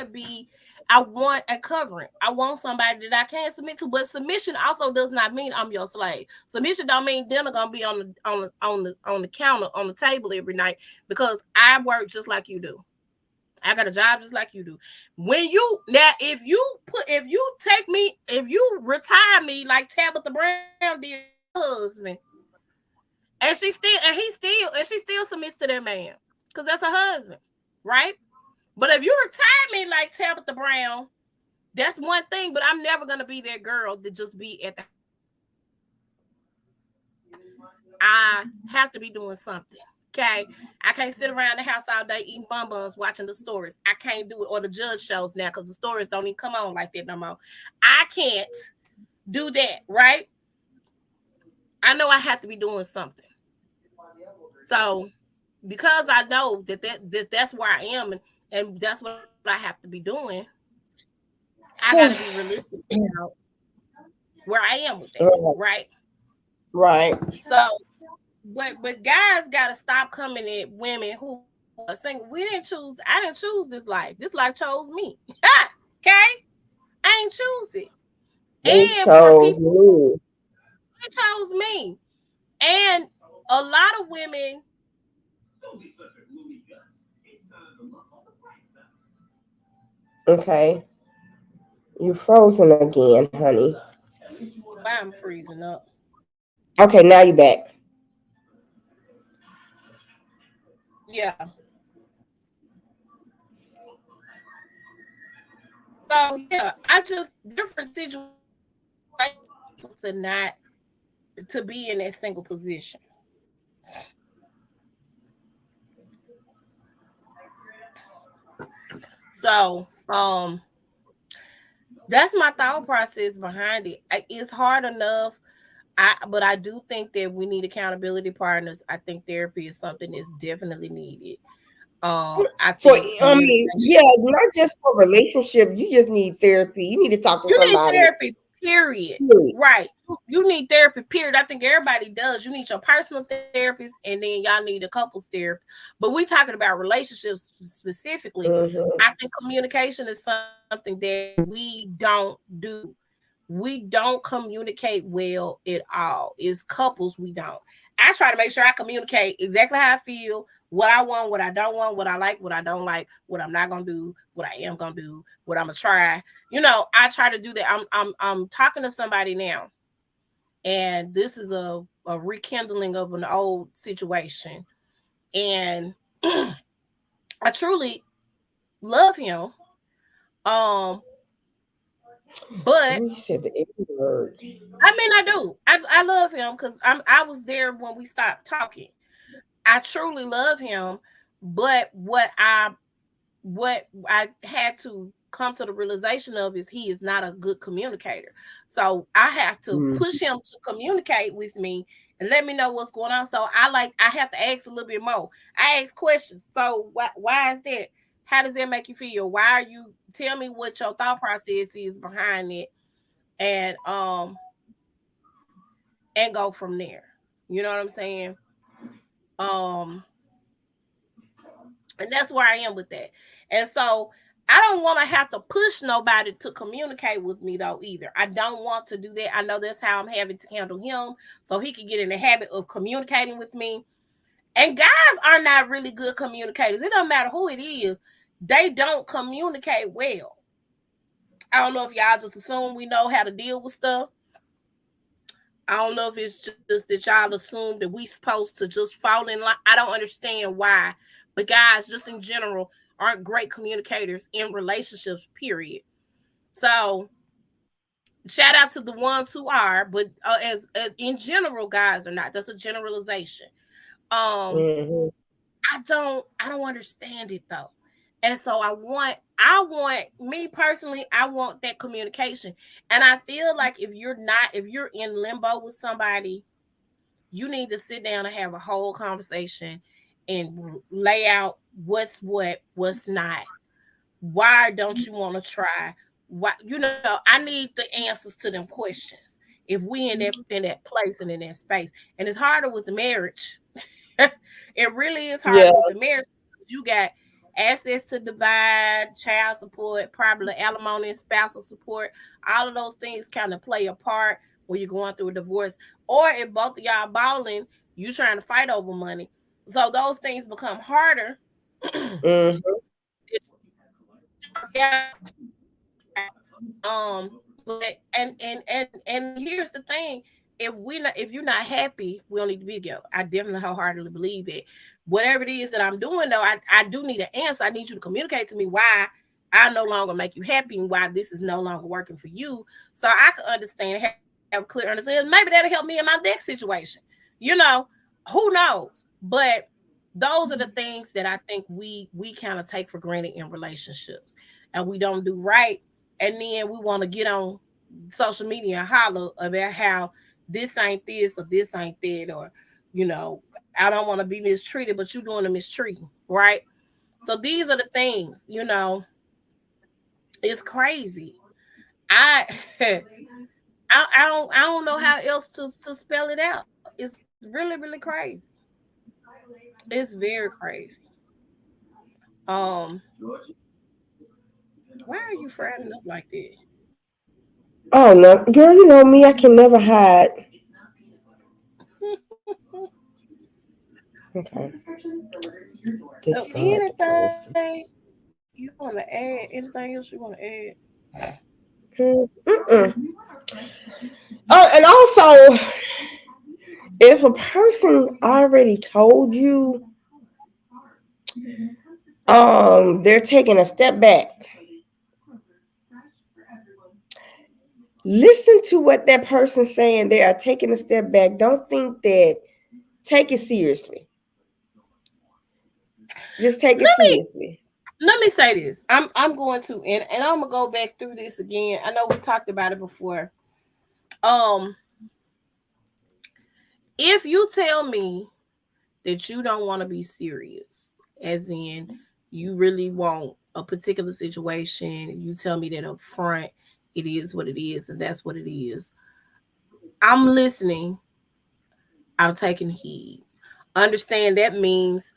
a covering. I want somebody that I can't submit to. But submission also does not mean I'm your slave. Submission don't mean dinner gonna be on the counter on the table every night, because I work just like you do. I got a job just like you do. If you retire me like Tabitha Brown did her husband, and she still submits to that man because that's her husband, right? But if you retire me like Tabitha Brown, That's one thing, but I'm never gonna be that girl to just be at the house all day eating bonbons. I have to be doing something. Okay. I can't sit around the house all day eating bonbons watching the stories. I can't do it, or the judge shows now, because the stories don't even come on like that no more. I can't do that, right? I know I have to be doing something. So because I know that's where I am, and that's what I have to be doing, I gotta be realistic about where I am with that, Right. right? Right. So but guys gotta stop coming at women who are saying, I didn't choose this life. This life chose me. Okay? I ain't choose it. They And for people, chose me. they chose me. And a lot of women, Okay. You frozen again, honey. why I'm freezing up. Okay, now you back. Yeah. So yeah, I just different situations people to not to be in that single position. So that's my thought process behind it. It's hard enough. But I do think that we need accountability partners. I think therapy is something that's definitely needed. I For think communication. yeah, not just for relationships. You just need therapy. You need to talk to You need somebody. therapy, period. Period. Right. You need therapy, period. I think everybody does. You need your personal therapist, and then y'all need a couples therapy. But we talking about relationships specifically. Mhm. I think communication is something that we don't do. We don't communicate well at all. As couples, we don't. I try to make sure I communicate exactly how I feel, what I want, what I don't want, what I like, what I don't like, what I'm not gonna do, what I am gonna do, what I'm gonna try. I try to do that. I'm talking to somebody now, and this is a rekindling of an old situation, and I truly love him. Um, but Oh, you said the N word. I mean, I do. I love him because I was there when we stopped talking. I truly love him, but what I had to come to the realization of is he is not a good communicator. So I have to Mm. push him to communicate with me and let me know what's going on. So I have to ask a little bit more. I ask questions. So why is that? How does that make you feel? Why are you tell me what your thought process is behind it? And and go from there. You know what I'm saying? Um and that's where I am with that. And so I don't want to have to push nobody to communicate with me though either. I don't want to do that. I know that's how I'm having to handle him so he can get in the habit of communicating with me. And guys are not really good communicators. It doesn't matter who it is. They don't communicate well. I don't know if y'all just assume we know how to deal with stuff. I don't know if it's just that y'all assume that we supposed to just fall in line. I don't understand why. But guys, just in general, aren't great communicators in relationships, period. So shout out to the ones who are, but as in general, guys are not. That's a generalization. Um, Mhm. I don't understand it though. And so I want me personally, I want that communication. And I feel like if you're in limbo with somebody, you need to sit down and have a whole conversation and lay out what's not. Why don't you want to try? Why I need the answers to them questions. If we in that place and in that space, and it's harder with the marriage. It really is harder Yeah. with the marriage. You got access to divide, child support, probably alimony and spousal support. All of those things kind of play a part when you're going through a divorce. Or if both of y'all balling, you trying to fight over money. So those things become harder. Mhm. But and here's the thing: if you're not happy, we don't need to be together. I definitely wholeheartedly believe it. Whatever it is that I'm doing, though, I do need an answer. I need you to communicate to me why I no longer make you happy and why this is no longer working for you. So I can understand, have clear understanding. Maybe that'll help me in my next situation. You know, who knows? But those are the things that I think we kind of take for granted in relationships, and we don't do right. And then we want to get on social media and holler about how this ain't this or this ain't that, or I don't want to be mistreated, but you doing the mistreating, right? So these are the things, it's crazy. I I don't know how else to spell it out. It's really, really crazy. It's very crazy. Um, why are you frowning up like that? Oh no, girl, you know me, I can never hide. Okay, this phone has to close. Anything you want to add? Anything else you want to add? Mm-mm. Oh, and also, if a person already told you, they're taking a step back. Listen to what that person's saying. They are taking a step back. Don't think that. Take it seriously. Just take it Let me seriously. let me say this. I'm going to and I'm gonna go back through this again. I know we talked about it before. Um, if you tell me that you don't want to be serious, as in you really want a particular situation, you tell me that up front, it is what it is, and that's what it is. I'm listening. I'm taking heed. Understand that means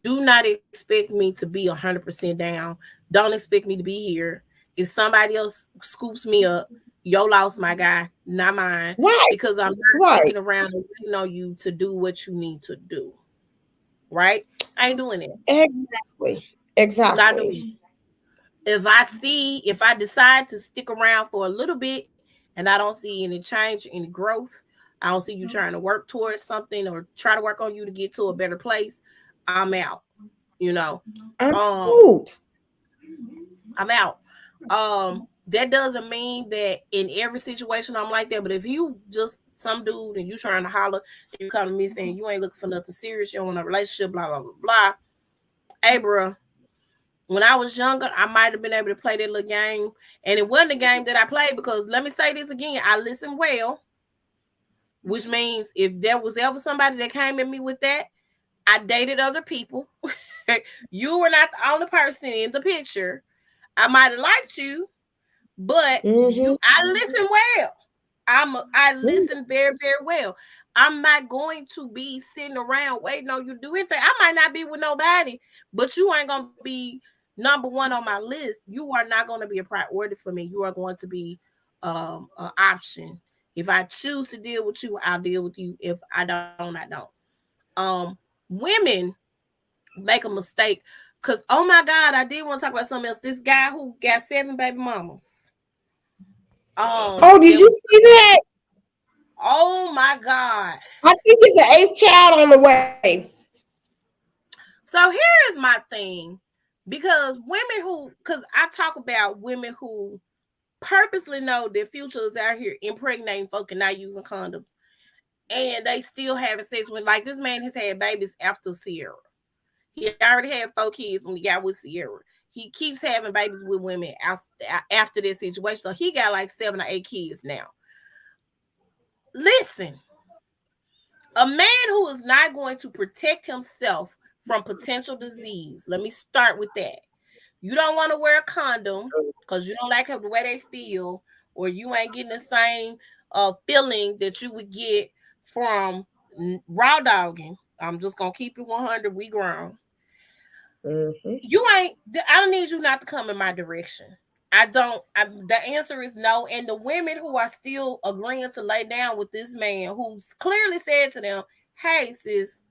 do not expect me to be 100% down. Don't expect me to be here. If somebody else scoops me up, yo lost my guy, not mine, Right, because I'm not right. sticking around and waiting on you to do what you need to do. Right? I ain't doing it. Exactly. Not doing it. Exactly. If I decide to stick around for a little bit and I don't see any change, any growth, I don't see you trying to work towards something or try to work on you to get to a better place, I'm out. You know, I'm um, out. I'm out. That doesn't mean that in every situation I'm like that, but if you just some dude and you trying to holler, and you come to me saying you ain't looking for nothing serious, you don't want a relationship, blah blah blah blah. Hey, bro, when I was younger, I might have been able to play that little game. And it wasn't a game that I played because let me say this again, I listen well, which means if there was ever somebody that came at me with that, I dated other people. You were not the only person in the picture. I might have liked you, but Mm-hmm. I listen well. I listen very, very well. I'm not going to be sitting around waiting on you to do anything. I might not be with nobody, but you ain't gonna be number one on my list. You are not going to be a priority for me. You are going to be an option. If I choose to deal with you, I'll deal with you. If I don't, I don't. Um, Women make a mistake because oh my god, I did want to talk about something else. This guy who got 7 baby mamas. Oh, did That you was see that? oh my god. I think it's the eighth child on the way. So here is my thing, because women who, because I talk about women who purposely know their future is out here impregnating folk and not using condoms, and they still having sex with, like, this man has had babies after Sierra. He already had 4 kids when he got with Sierra. He keeps having babies with women after this situation, so he got like 7 or 8 kids now. Listen, a man who is not going to protect himself from potential disease. Let me start with that. You don't want to wear a condom because you don't like the way they feel, or you ain't getting the same feeling that you would get from raw dogging. I'm just gonna keep it 100. We grown. Mm-hmm. You ain't. I need you not to come in my direction. I don't. The answer is no. And the women who are still agreeing to lay down with this man, who's clearly said to them, "Hey, sis,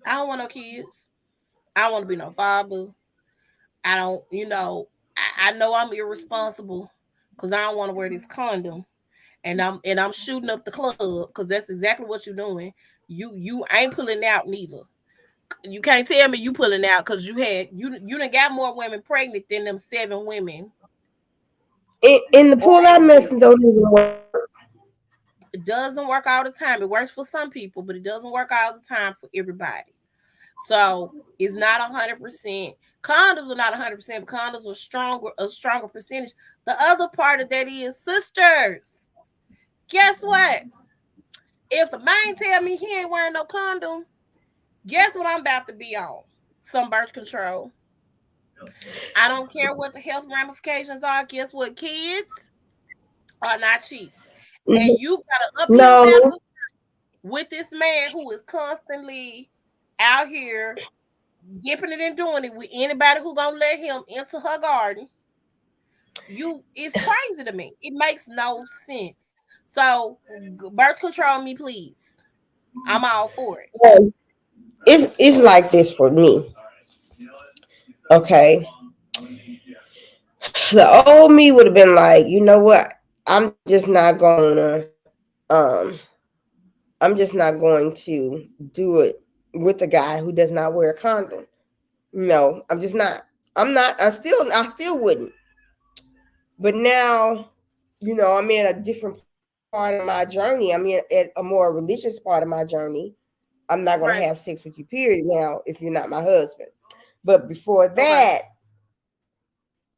I don't want no kids. I don't want to be no father. I don't. I know I'm irresponsible because I don't want to wear this condom, and I'm shooting up the club because that's exactly what you're doing. You ain't pulling out neither." You can't tell me you pulling out because you done got more women pregnant than them 7 women. In the pull out medicine don't even work. It doesn't work all the time. It works for some people, but it doesn't work all the time for everybody. So it's not 100%. Condoms are not 100%. Condoms are a stronger percentage. The other part of that is, sisters, guess what? If a man tell me he ain't wearing no condom, guess what I'm about to be on? Some birth control. I don't care what the health ramifications are. Guess what? Kids are not cheap. And you got an uphill battle with this man who is constantly out here dipping it and doing it with anybody who gonna let him into her garden. It's crazy to me. It makes no sense. So birth control me, please. I'm all for it. Well, it's like this for me. Okay. The old me would have been like, you know what? I'm just not going to do it with a guy who does not wear a condom. No, I'm just not. I still wouldn't. But now, I'm in a different part of my journey. I'm at a more religious part of my journey. I'm not going to have sex with you, period, now, if you're not my husband. But before that,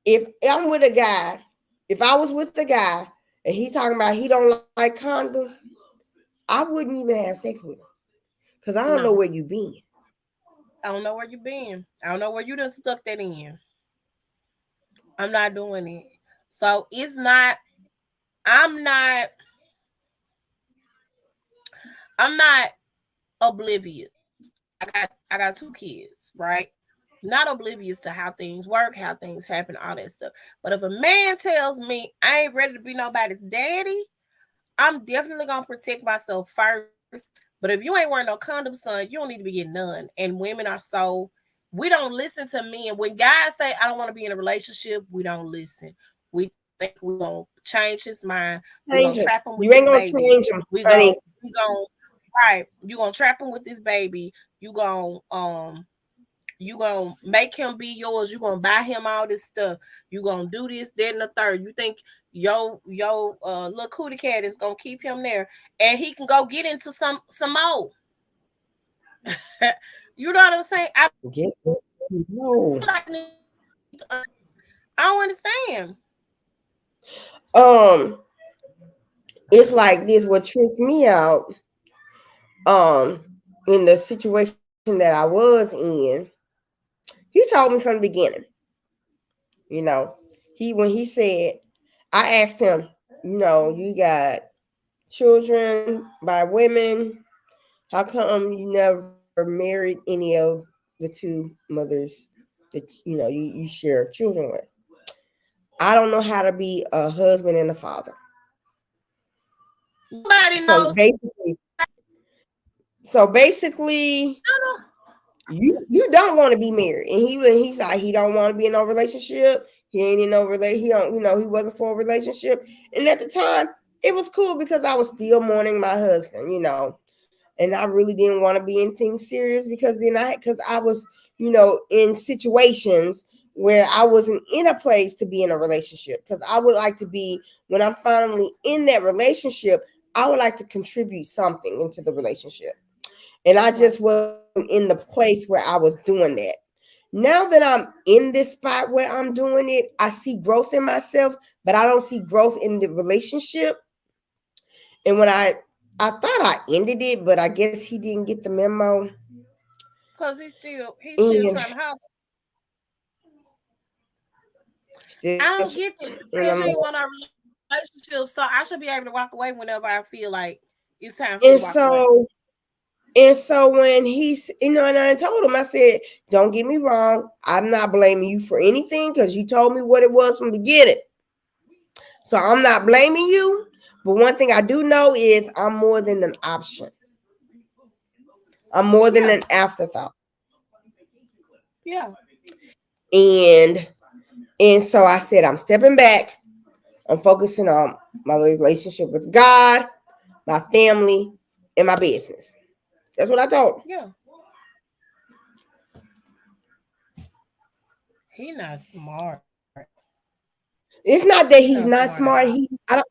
if I'm with a guy, if I was with the guy and he's talking about he don't like condoms, I wouldn't even have sex with him. Because I don't know where you been. I don't know where you been. I don't know where you done stuck that in. I'm not doing it. So I'm not oblivious. I got 2 kids, right? Not oblivious to how things work, how things happen, all that stuff. But if a man tells me I ain't ready to be nobody's daddy, I'm definitely gonna protect myself first. But if you ain't wearing no condom, son, you don't need to be getting none. And women are we don't listen to men. When guys say I don't want to be in a relationship, we don't listen. We think we're gonna change his mind. We're gonna trap him with this baby. Change him. We gonna right. You gonna trap him with this baby. You gonna make him be yours. You gonna buy him all this stuff. You gonna do this, that, and the third. You think your little cootie cat is gonna keep him there, and he can go get into some more. You know what I'm saying? I don't understand. It's like this. What trips me out, in the situation that I was in, he told me from the beginning. When he said, I asked him, you got children by women. How come you never married any of the 2 mothers that you share children with? I don't know how to be a husband and a father. Nobody knows. So basically, you don't want to be married, and he's like he don't want to be in no relationship. He ain't in no relationship. He don't. He wasn't for a relationship, and at the time it was cool because I was still mourning my husband. And I really didn't want to be anything serious because I was in situations where I wasn't in a place to be in a relationship, because I would like to be, when I'm finally in that relationship, I would like to contribute something into the relationship. And I just wasn't in the place where I was doing that. Now that I'm in this spot where I'm doing it, I see growth in myself, but I don't see growth in the relationship. And when I thought I ended it, but I guess he didn't get the memo. Because he's still trying to help. I don't get it. You ain't want our relationship, so I should be able to walk away whenever I feel like it's time for me to walk away. And so when he's, and I told him, I said, don't get me wrong, I'm not blaming you for anything because you told me what it was from the beginning. So I'm not blaming you. But one thing I do know is I'm more than an option. I'm more than an afterthought. Yeah. And so I said, I'm stepping back. I'm focusing on my relationship with God, my family, and my business. That's what I told him. Yeah. He not smart. It's not He that not he's not smart at all. smart. I don't.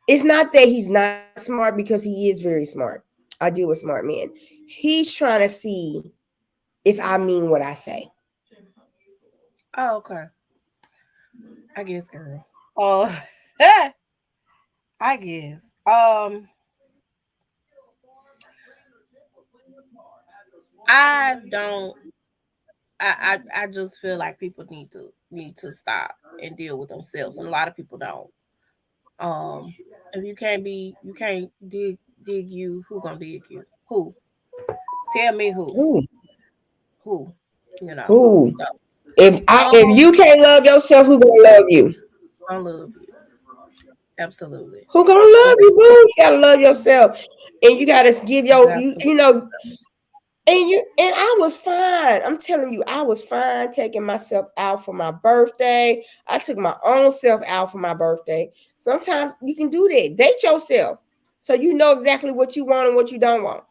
It's not that he's not smart because he is very smart. I deal with smart men. He's trying to see if I mean what I say. Oh, okay. I guess, girl. Oh, I guess. I don't. I just feel like people need to stop and deal with themselves, and a lot of people don't. Um, if you can't dig you. Who gonna dig you? Who? Tell me who? Ooh, Who? You know. ooh. So If don't you can't love yourself, who gonna love you? don't love you. Absolutely. Who gonna And love you, boo? You gotta love yourself, and you gotta give you your got to. you know. And I was fine. I'm telling you, I was fine taking myself out for my birthday. I took my own self out for my birthday. Sometimes you can do that. Date yourself, so you know exactly what you want and what you don't want.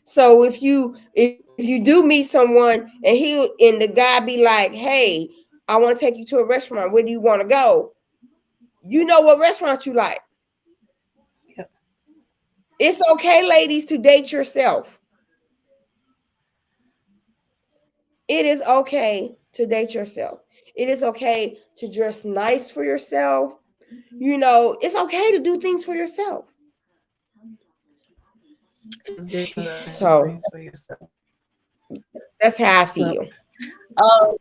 So if you do meet someone and the guy be like, "Hey, I want to take you to a restaurant. Where do you want to go?" You know what restaurant you like. Yep. It's okay, ladies, to date yourself. It is okay to date yourself. It is okay to dress nice for yourself. It's okay to do things for yourself. It's definitely okay to do So things for yourself. that's how I Yep. feel. Um,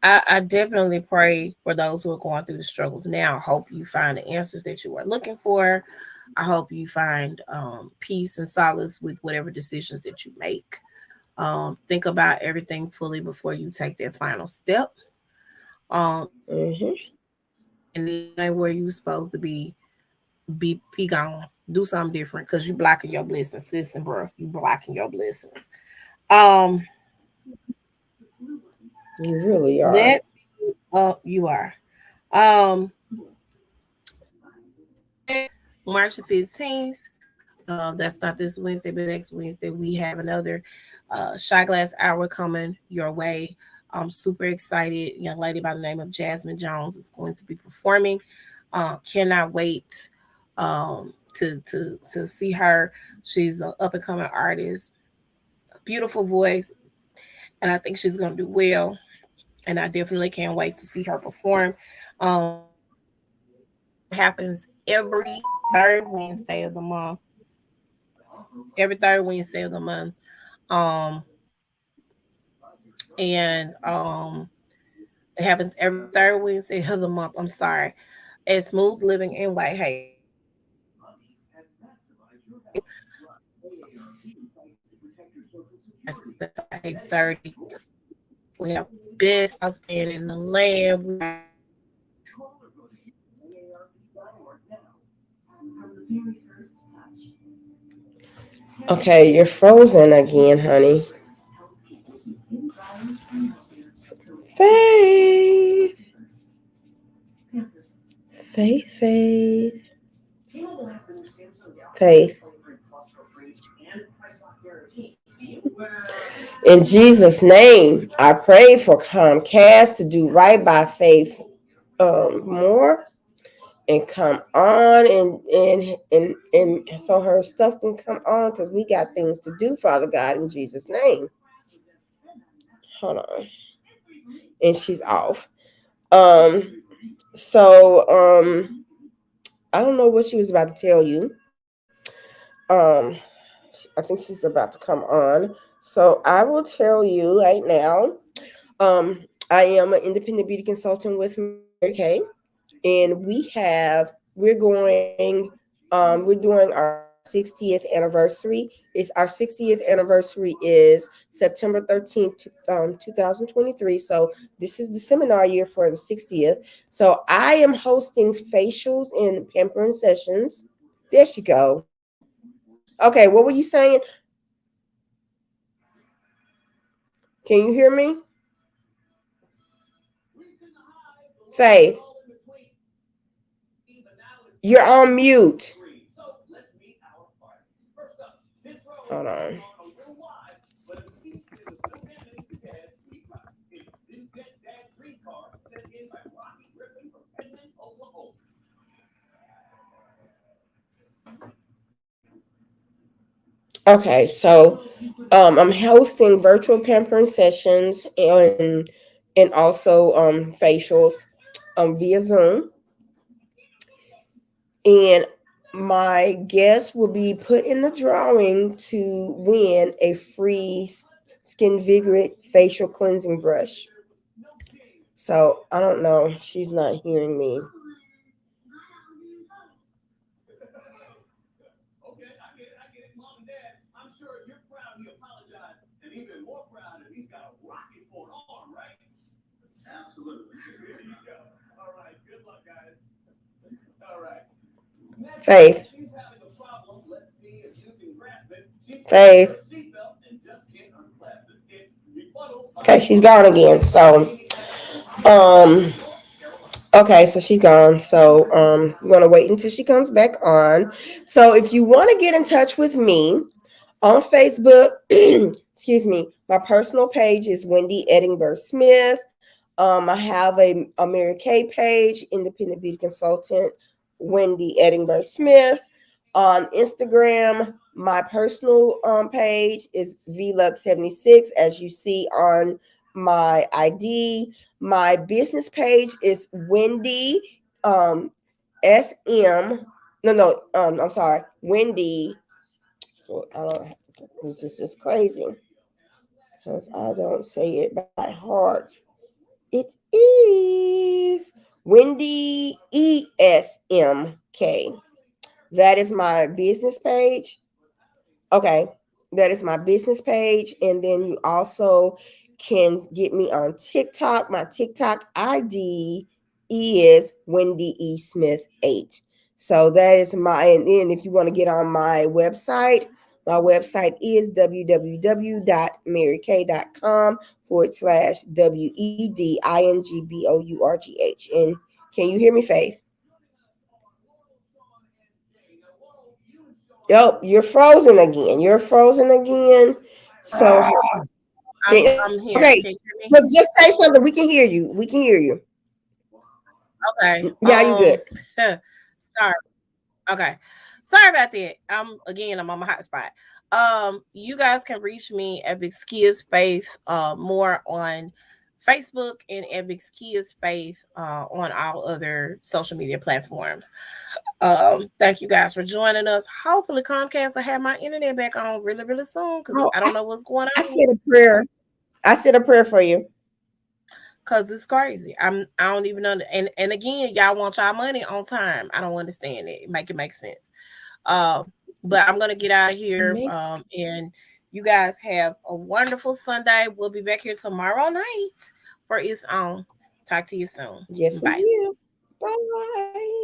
I definitely pray for those who are going through the struggles now. I hope you find the answers that you are looking for. I hope you find peace and solace with whatever decisions that you make. Think about everything fully before you take that final step. Hmm. And then where you're supposed to be gone. Do something different because you blocking your blessings, sis and bro. You blocking your blessings. Um, You really are. that you are. Um, March the 15th. That's not this Wednesday, but next Wednesday we have another shot glass hour coming your way. I'm super excited. Young lady by the name of Jasmine Jones is going to be performing. Cannot wait to see her. She's an up and coming artist, beautiful voice, and I think she's going to do well. And I definitely can't wait to see her perform. Happens every third Wednesday of the month. Every third Wednesday of the month. Um, and it happens every third Wednesday of the month. I'm sorry. At Smooth Living in Whitehaven. That's 8:30. We have best house band in the land. We have Okay, you're frozen again, honey. Faith, faith, faith, faith. In Jesus' name, I pray for Comcast to do right by Faith more and come on and so her stuff can come on because we got things to do, Father God, in Jesus' name. Hold on. And she's off. Um, so I don't know what she was about to tell you. Um, I think she's about to come on. So I will tell you right now. I am an independent beauty consultant with Mary Kay, and we're doing our 60th anniversary. Our 60th anniversary is September 13th, 2023. So this is the seminar year for the 60th. So I am hosting facials and pampering sessions. There she go. Okay, what were you saying? Can you hear me? Faith, you're on mute. Hold on. Okay, so I'm hosting virtual pampering sessions and also facials via Zoom, and my guest will be put in the drawing to win a free Skin Vigorate facial cleansing brush. So I don't know. She's not hearing me. Faith. Faith. Okay, she's gone again. So, um, okay, so she's gone. So, we're gonna wait until she comes back on. So, if you want to get in touch with me on Facebook, excuse me, my personal page is Wendy Edinburgh Smith. I have a Mary Kay page, Independent Beauty Consultant, Wendy Edinburgh Smith. On Instagram, my personal page is VLux76, as you see on my ID. My business page is Wendy SM. No, I'm sorry, Wendy. So I don't. This is crazy because I don't say it by heart. It is Wendy ESMK. That is my business page. Okay. That is my business page. And then you also can get me on TikTok. My TikTok ID is Wendy E. Smith 8. So that is and then if you want to get on my website is www.maryk.com/WEDINGBOURGH. And can you hear me, Faith? Yep, you're frozen again. You're frozen again. So I'm here. okay, Can you hear me? but just say something. We can hear you. We can hear you. Okay. Yeah, you good. Sorry. Okay. Sorry about that. I'm on my hotspot. You guys can reach me at Big Kids Faith more on Facebook and at Big Kids Faith on all other social media platforms. Thank you guys for joining us. Hopefully Comcast will have my internet back on really, really soon because Oh, I don't know what's going I on. said a prayer. I said a prayer for you. Cause it's crazy. I don't even know. And again, y'all want y'all money on time. I don't understand it. Make it make sense. But I'm gonna get out of here. And you guys have a wonderful Sunday. We'll be back here tomorrow night for It's On. Talk to you soon. Yes, Bye. we will. Bye.